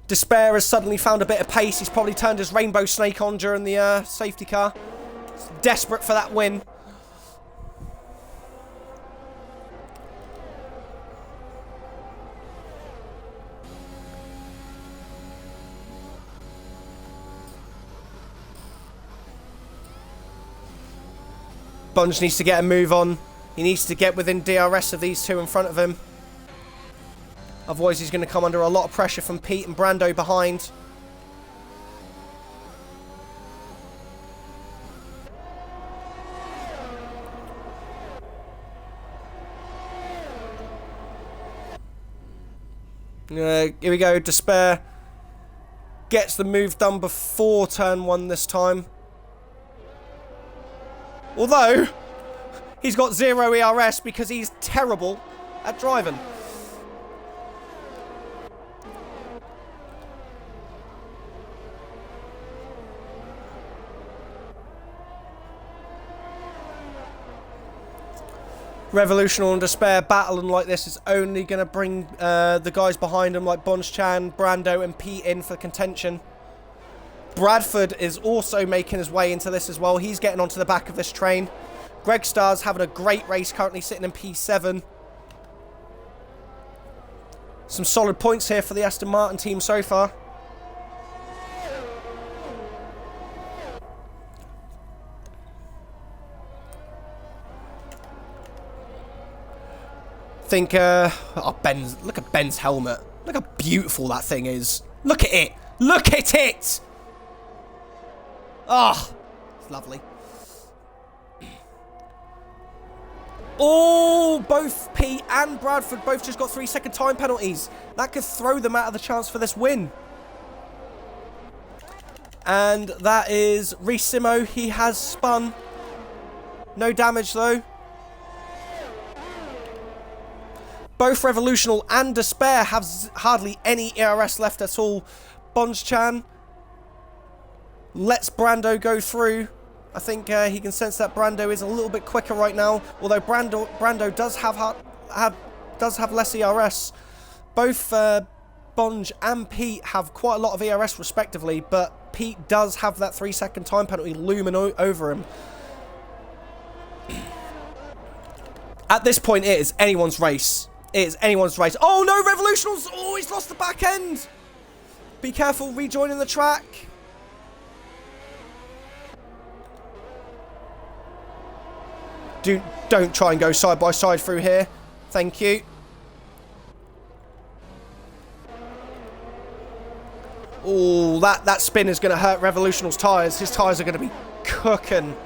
Despair has suddenly found a bit of pace. He's probably turned his rainbow snake on during the safety car. He's desperate for that win. Bunge needs to get a move on. He needs to get within DRS of these two in front of him. Otherwise he's going to come under a lot of pressure from Pete and Brando behind. Here we go. Despair gets the move done before turn 1 this time. Although, he's got 0 ERS because he's terrible at driving. Revolutional and Despair battling like this is only going to bring the guys behind him like Bonge-chan, Brando and Pete in for contention. Bradford is also making his way into this as well. He's getting onto the back of this train. Greg Starr's having a great race, currently sitting in P7. Some solid points here for the Aston Martin team so far. Think, oh, Ben's, look at Ben's helmet. Look how beautiful that thing is. Look at it. Look at it. Oh, it's lovely. Oh, both Pete and Bradford both just got 3-second time penalties. That could throw them out of the chance for this win. And that is Reece Simo. He has spun. No damage though. Both Revolutional and Despair have hardly any ERS left at all. Bonge-chan lets Brando go through. I think he can sense that Brando is a little bit quicker right now. Although Brando does have less ERS. Both Bonge and Pete have quite a lot of ERS respectively, but Pete does have that 3-second time penalty looming over him. At this point, it is anyone's race. It is anyone's race. Oh no, Revolutionals! Oh, he's lost the back end. Be careful rejoining the track. Don't try and go side by side through here. Thank you. Oh, that spin is going to hurt Revolutional's tyres. His tyres are going to be cooking.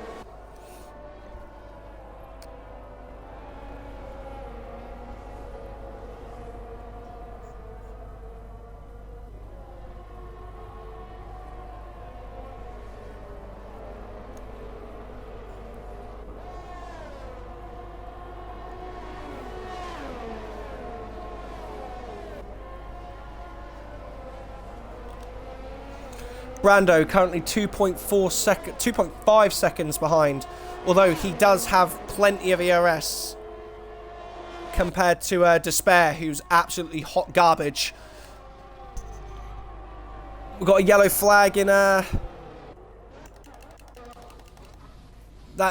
Brando currently 2.5 seconds behind, although he does have plenty of ERS compared to Despair, who's absolutely hot garbage. We've got a yellow flag in that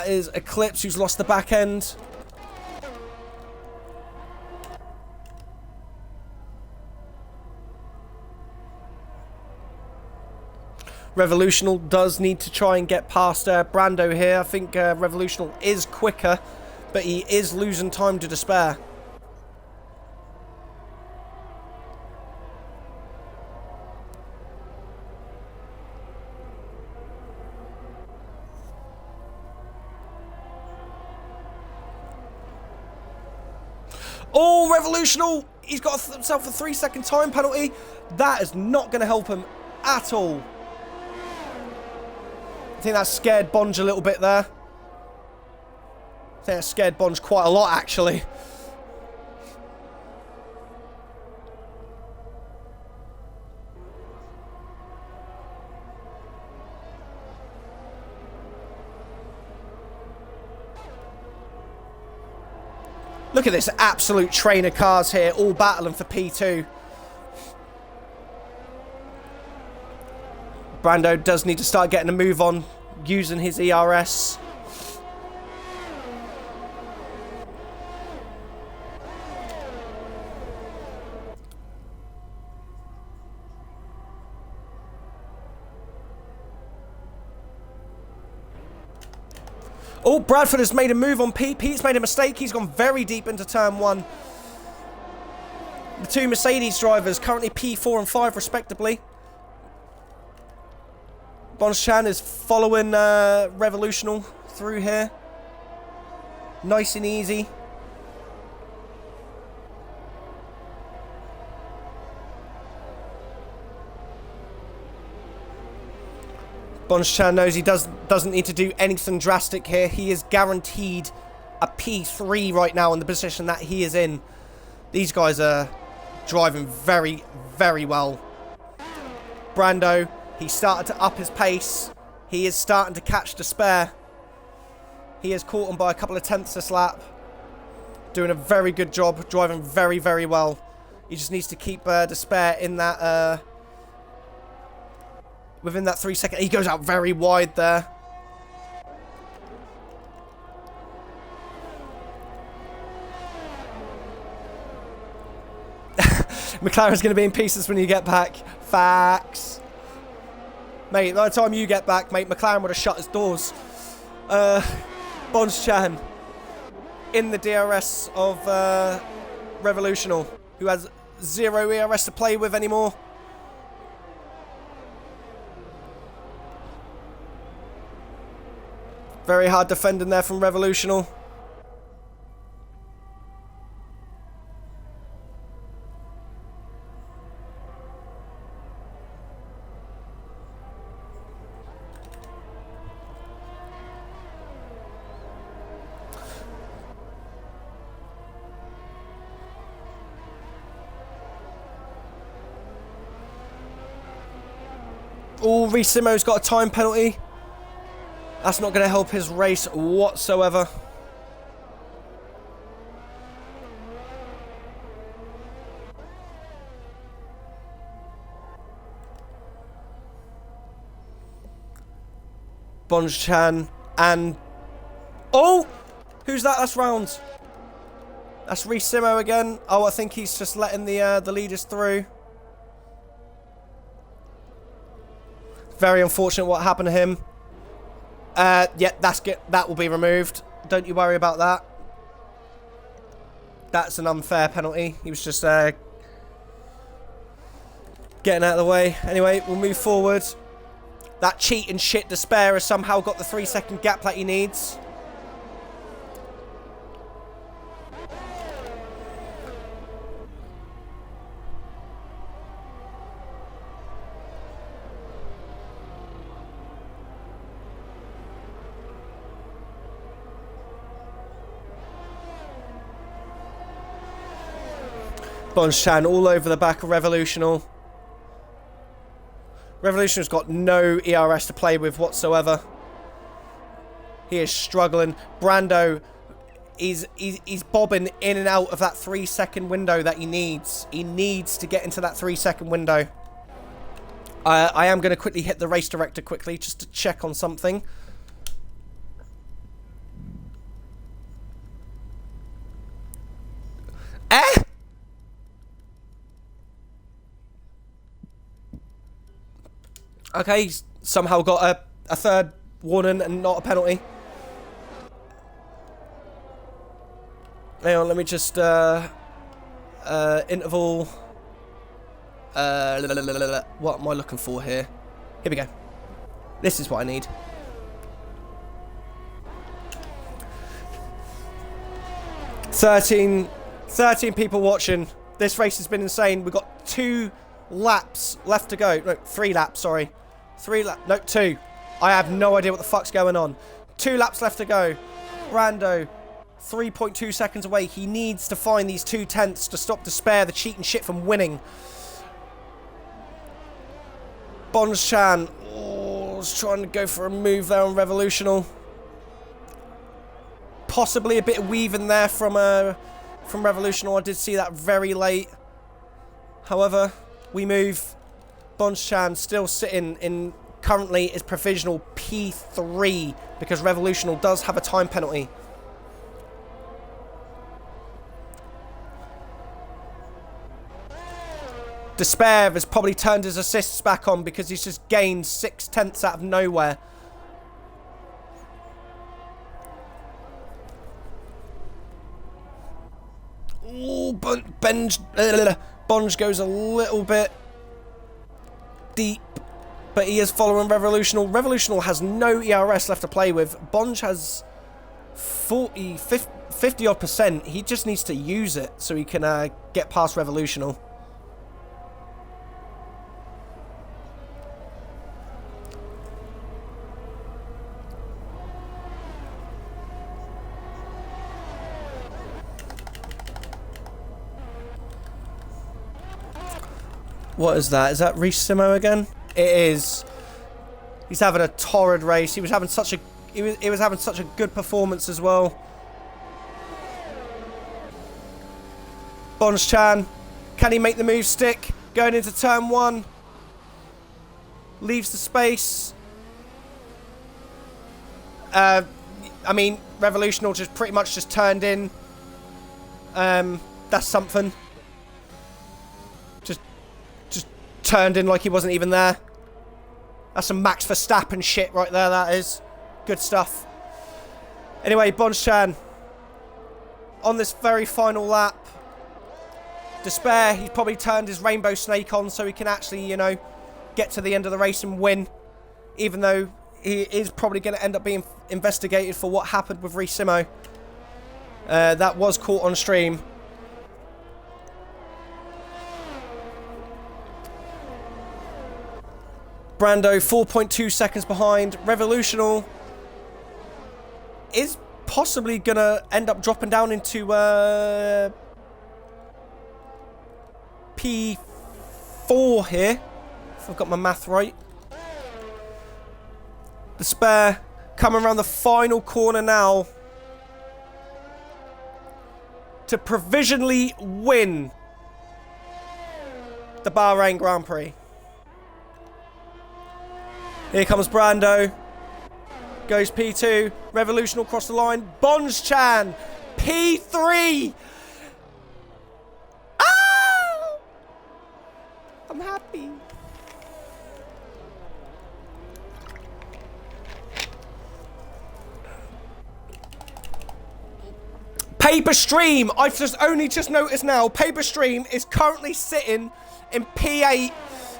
is Eclipse, who's lost the back end. Revolutional does need to try and get past Brando here. I think Revolutional is quicker, but he is losing time to Despair. Oh, Revolutional! He's got himself a 3-second time penalty. That is not going to help him at all. I think that scared Bonge a little bit there. I think that scared Bonge quite a lot, actually. Look at this absolute train of cars here, all battling for P2. Brando does need to start getting a move on, using his ERS. Oh, Bradford has made a move on Pete. Pete's made a mistake. He's gone very deep into turn 1. The two Mercedes drivers, currently P4 and 5 respectively. Bonschan is following Revolutional through here. Nice and easy. Bonschan knows he doesn't need to do anything drastic here. He is guaranteed a P3 right now in the position that he is in. These guys are driving very, very well. Brando, he started to up his pace. He is starting to catch Despair. He is caught him by a couple of tenths this lap. Doing a very good job, driving very, very well. He just needs to keep Despair in that... within that 3 second, he goes out very wide there. McLaren's going to be in pieces when you get back. Facts. Mate, by the time you get back, mate, McLaren would have shut his doors. Bonschan in the DRS of Revolutional, who has 0 ERS to play with anymore. Very hard defending there from Revolutional. Oh, Ricimo's got a time penalty. That's not going to help his race whatsoever. Bonschan and... Oh! Who's that? That's round. That's Ricimo again. Oh, I think he's just letting the leaders through. Very unfortunate what happened to him. Yeah, that's good. That will be removed. Don't you worry about that. That's an unfair penalty. He was just getting out of the way. Anyway, we'll move forward. That cheating shit Despair has somehow got the 3 second gap that he needs. Bonschan all over the back of Revolutional. Revolutional's got no ERS to play with whatsoever. He is struggling. Brando is bobbing in and out of that 3 second window that he needs. He needs to get into that 3 second window. I am going to quickly hit the race director quickly just to check on something. Okay, he's somehow got a third warning and not a penalty. Hang on, let me just interval. What am I looking for here? Here we go. This is what I need. Thirteen people watching. This race has been insane. We've got 2 laps left to go. No, 3 laps, sorry. 2. I have no idea what the fuck's going on. 2 laps left to go. Brando, 3.2 seconds away. He needs to find these 2 tenths to stop Despair, the cheating shit, from winning. Bonschan, was trying to go for a move there on Revolutional. Possibly a bit of weaving there from from Revolutional. I did see that very late. However, we move. Bonschan still sitting in currently is provisional P3 because Revolutional does have a time penalty. Despair has probably turned his assists back on because he's just gained 6/10 out of nowhere. Ooh, Bonge goes a little bit deep, but he is following Revolutional. Revolutional has no ERS left to play with. Bonge has 50 odd percent. He just needs to use it so he can get past Revolutional. What is that? Is that Rissimo again? It is. He's having a torrid race. He was having such a he was having such a good performance as well. Bonschan, can he make the move stick? Going into turn 1. Leaves the space. I mean, Revolutional just pretty much just turned in. That's something. Just turned in like he wasn't even there. That's some Max Verstappen shit right there, that is. Good stuff. Anyway, Bonschan on this very final lap. Despair, he's probably turned his Rainbow Snake on so he can actually, you know, get to the end of the race and win. Even though he is probably going to end up being investigated for what happened with Rissimo. That was caught on stream. Brando, 4.2 seconds behind. Revolutional is possibly going to end up dropping down into P4 here, if I've got my math right. Despair coming around the final corner now to provisionally win the Bahrain Grand Prix. Here comes Brando. Goes P2. Revolution across the line. Bonschan. P3. Ah! I'm happy. Paper Stream. I've only just noticed now. Paper Stream is currently sitting in P8.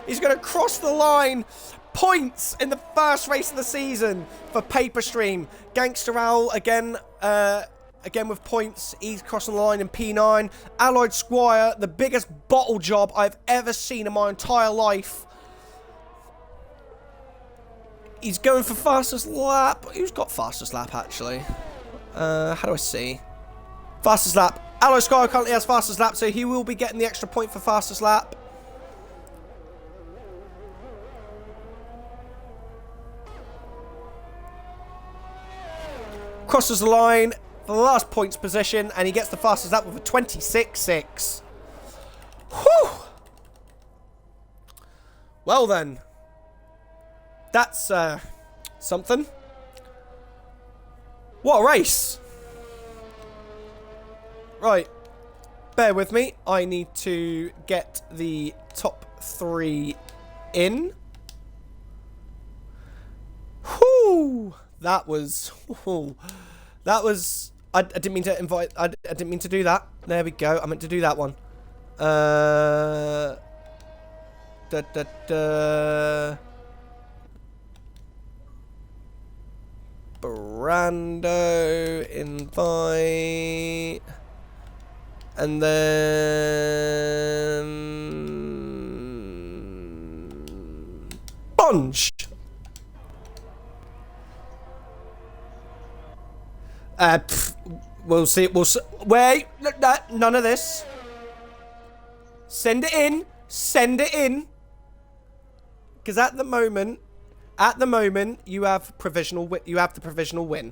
He's going to cross the line. Points in the first race of the season for Paper Stream. Gangster Owl again with points. He's crossing the line in P9. Allied Squire, the biggest bottle job I've ever seen in my entire life. He's going for fastest lap. Who's got fastest lap actually? How do I see? Fastest lap. Allied Squire currently has fastest lap, so he will be getting the extra point for fastest lap. Crosses the line for the last points position, and he gets the fastest lap with a 26.6. Whew! Well then, that's something. What a race! Right, bear with me. I need to get the top 3 in. Whew! That was, I didn't mean to invite, I didn't mean to do that. There we go. I meant to do that one. Brando, invite. And then Bunch. We'll see. Wait, none of this. Send it in. Send it in. Because at the moment, you have provisional. You have the provisional win.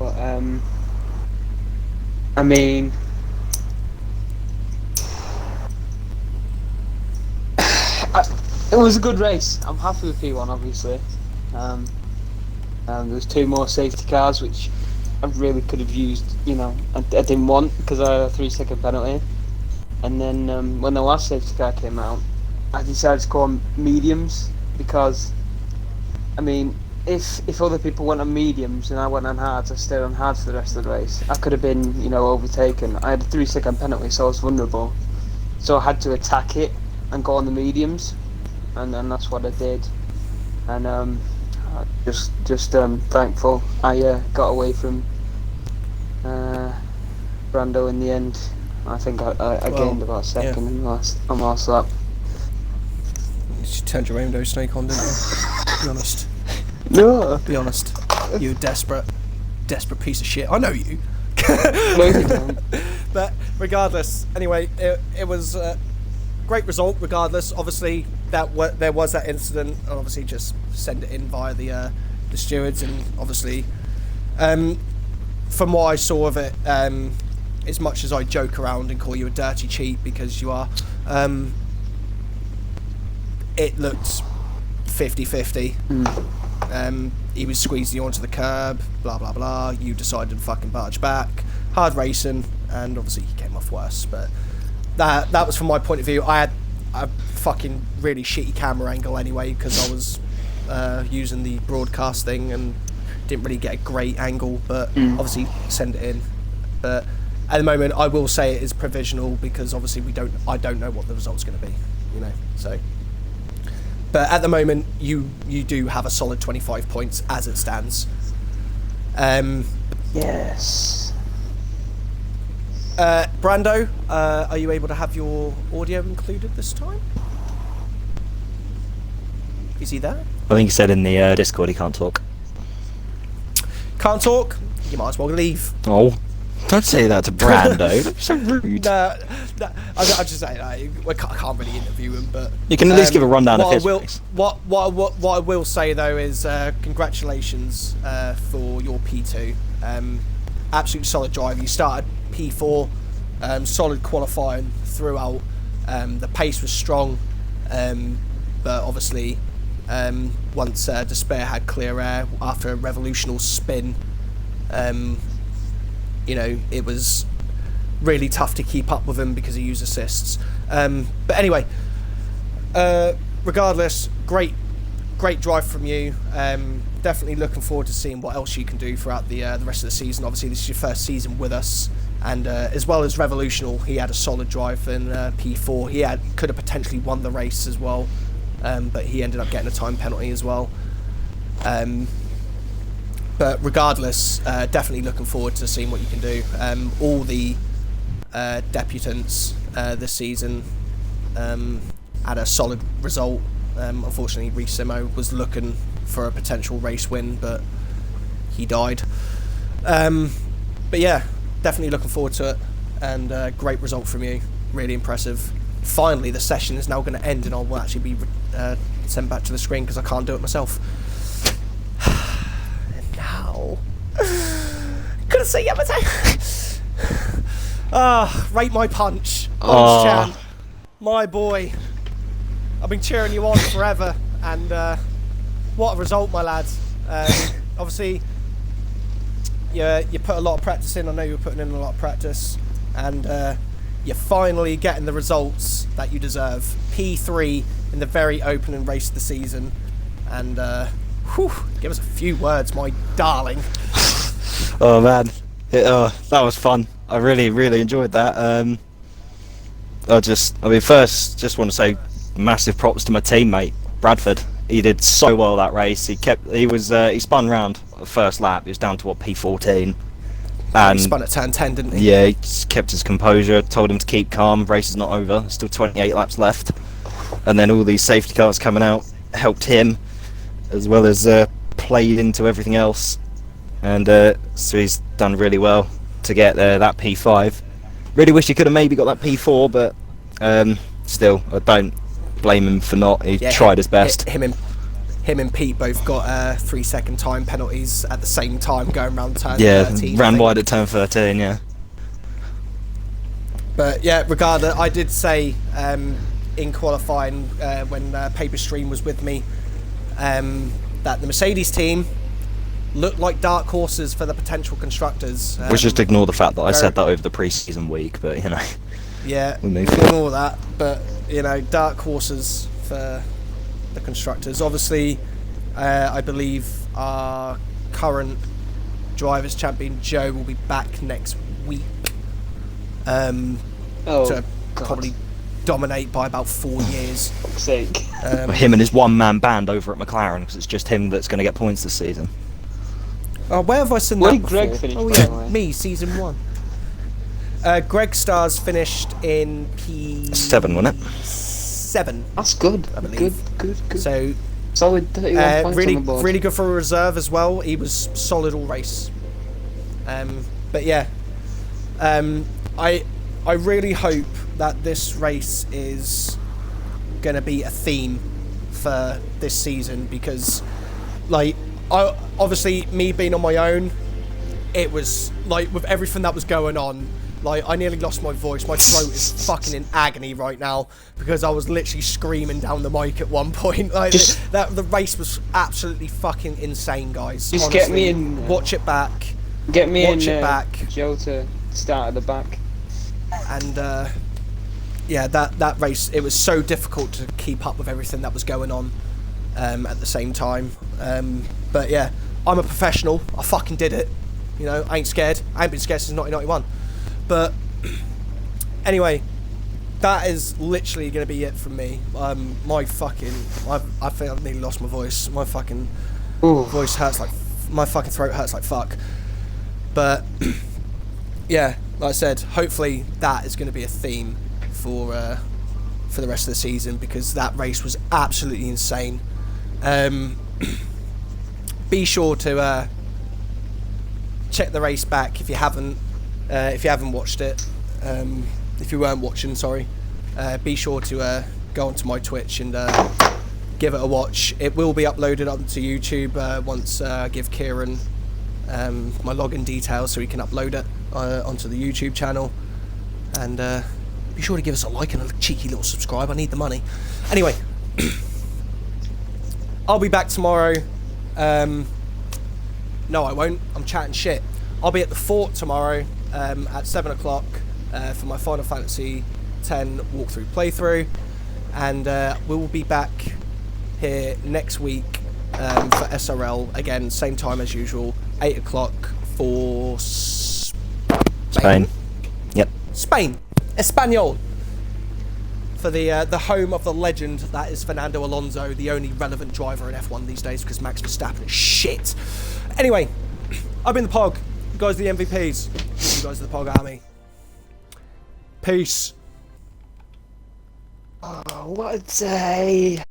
But I mean, it was a good race. I'm happy with P1, obviously. There's 2 more safety cars, which I really could have used. You know, I didn't want because I had a 3-second penalty. And then when the last safety car came out, I decided to go on mediums because, I mean, if other people went on mediums and I went on hards, I stayed on hards for the rest of the race. I could have been, you know, overtaken. I had a 3-second penalty, so I was vulnerable. So I had to attack it and go on the mediums, and that's what I did. And just thankful I got away from Brando in the end. I think I gained about a second on the last lap. You turned your rainbow snake on, didn't you? Be honest. No. Be honest. You desperate piece of shit. I know you. No, you don't. But regardless, anyway, it was a great result. Regardless, obviously there was that incident, and obviously just send it in via the stewards, and obviously, from what I saw of it, as much as I joke around and call you a dirty cheat because you are, it looked 50-50. He was squeezing you onto the curb, blah blah blah. You decided to fucking barge back. Hard racing, and obviously he came off worse. But that was from my point of view. I had a fucking really shitty camera angle anyway because I was using the broadcast thing and didn't really get a great angle. But obviously send it in. But at the moment, I will say it is provisional because obviously I don't know what the result's going to be, you know. So, but at the moment, you do have a solid 25 points as it stands. Yes. Brando, are you able to have your audio included this time? Is he there? I think he said in the Discord he can't talk. Can't talk? You might as well leave. Oh. Don't say that to Brando. So rude. No, I'm just saying, I can't really interview him, but you can at least give a rundown of his race. What I will say though is congratulations for your P2. Absolute solid drive. You started P4, solid qualifying throughout. The pace was strong, but obviously once Despair had clear air after a revolutional spin, you know, it was really tough to keep up with him because he used assists. But anyway, regardless, great drive from you. Definitely looking forward to seeing what else you can do throughout the rest of the season. Obviously, this is your first season with us, and as well as Revolutional, he had a solid drive in P4. He could have potentially won the race as well, but he ended up getting a time penalty as well. But regardless, definitely looking forward to seeing what you can do. All the debutants this season had a solid result. Unfortunately, Ricimo was looking for a potential race win, but he died. But yeah, definitely looking forward to it, and great result from you. Really impressive. Finally, the session is now going to end, and I will actually be sent back to the screen because I can't do it myself. Couldn't say Yamate. Rate my punch. Chan, my boy. I've been cheering you on forever, and what a result, my lads. Obviously, you put a lot of practice in. I know you were putting in a lot of practice, and you're finally getting the results that you deserve. P3 in the very opening race of the season, and give us a few words, my darling. Oh man, that was fun. I really enjoyed that. First, just want to say massive props to my teammate Bradford. He did so well that race. He spun round the first lap. He was down to P14, and he spun at turn 10, didn't he? Yeah, he just kept his composure. Told him to keep calm. Race is not over. There's still 28 laps left, and then all these safety cars coming out helped him, as well as played into everything else. And so he's done really well to get that P5. Really wish he could have maybe got that P4, but still, I don't blame him for not. He tried his best. Him him and Pete both got 3-second time penalties at the same time going around turn 13. Yeah, I ran think. wide at turn 13, yeah. But yeah, regardless, I did say in qualifying when Paper Stream was with me that the Mercedes team looked like dark horses for the potential constructors. We'll just ignore the fact that I said that over the pre-season week, but you know. Yeah, We'll move ignore that. But you know, dark horses for the constructors. Obviously, I believe our current drivers champion Joe will be back next week. To probably dominate by about 4 years. Fuck's sake. Him and his one-man band over at McLaren, because it's just him that's going to get points this season. Oh, where have I seen Where that did Greg before? finish, Oh by yeah, the way? me, season 1. Greg Stars finished in P7. 7, wasn't it? That's good. I believe. Good. So Solid 31 points really, on the board. really good for a reserve as well. He was solid all race. But yeah, I really hope that this race is going to be a theme for this season, because like obviously me being on my own, it was like with everything that was going on, like I nearly lost my voice. My throat is fucking in agony right now because I was literally screaming down the mic at one point. Like the race was absolutely fucking insane, guys. Just honestly. get me in. Watch it back. Get me Watch in. it back. Joe to start at the back. And yeah, that race, it was so difficult to keep up with everything that was going on at the same time. But yeah, I'm a professional. I fucking did it. You know, I ain't scared. I ain't been scared since 1991. But anyway, that is literally going to be it from me. My fucking, I think I've nearly lost my voice. My fucking voice hurts like, my fucking throat hurts like fuck. But yeah, like I said, hopefully that is going to be a theme for the rest of the season, because that race was absolutely insane. Be sure to check the race back if you haven't watched it. If you weren't watching, sorry. Be sure to go onto my Twitch and give it a watch. It will be uploaded onto YouTube once I give Kieran my login details so he can upload it onto the YouTube channel. And be sure to give us a like and a cheeky little subscribe. I need the money. Anyway, I'll be back tomorrow. No, I won't. I'm chatting shit. I'll be at the fort tomorrow at 7 o'clock for my Final Fantasy X walkthrough playthrough. And we will be back here next week for SRL. Again, same time as usual, 8 o'clock for Spain. Yep. Spain. Espanol. For the home of the legend that is Fernando Alonso, the only relevant driver in F1 these days, because Max Verstappen is shit. Anyway, I've been the Pog. You guys are the MVPs. You guys are the Pog Army. Peace. Oh, what a day.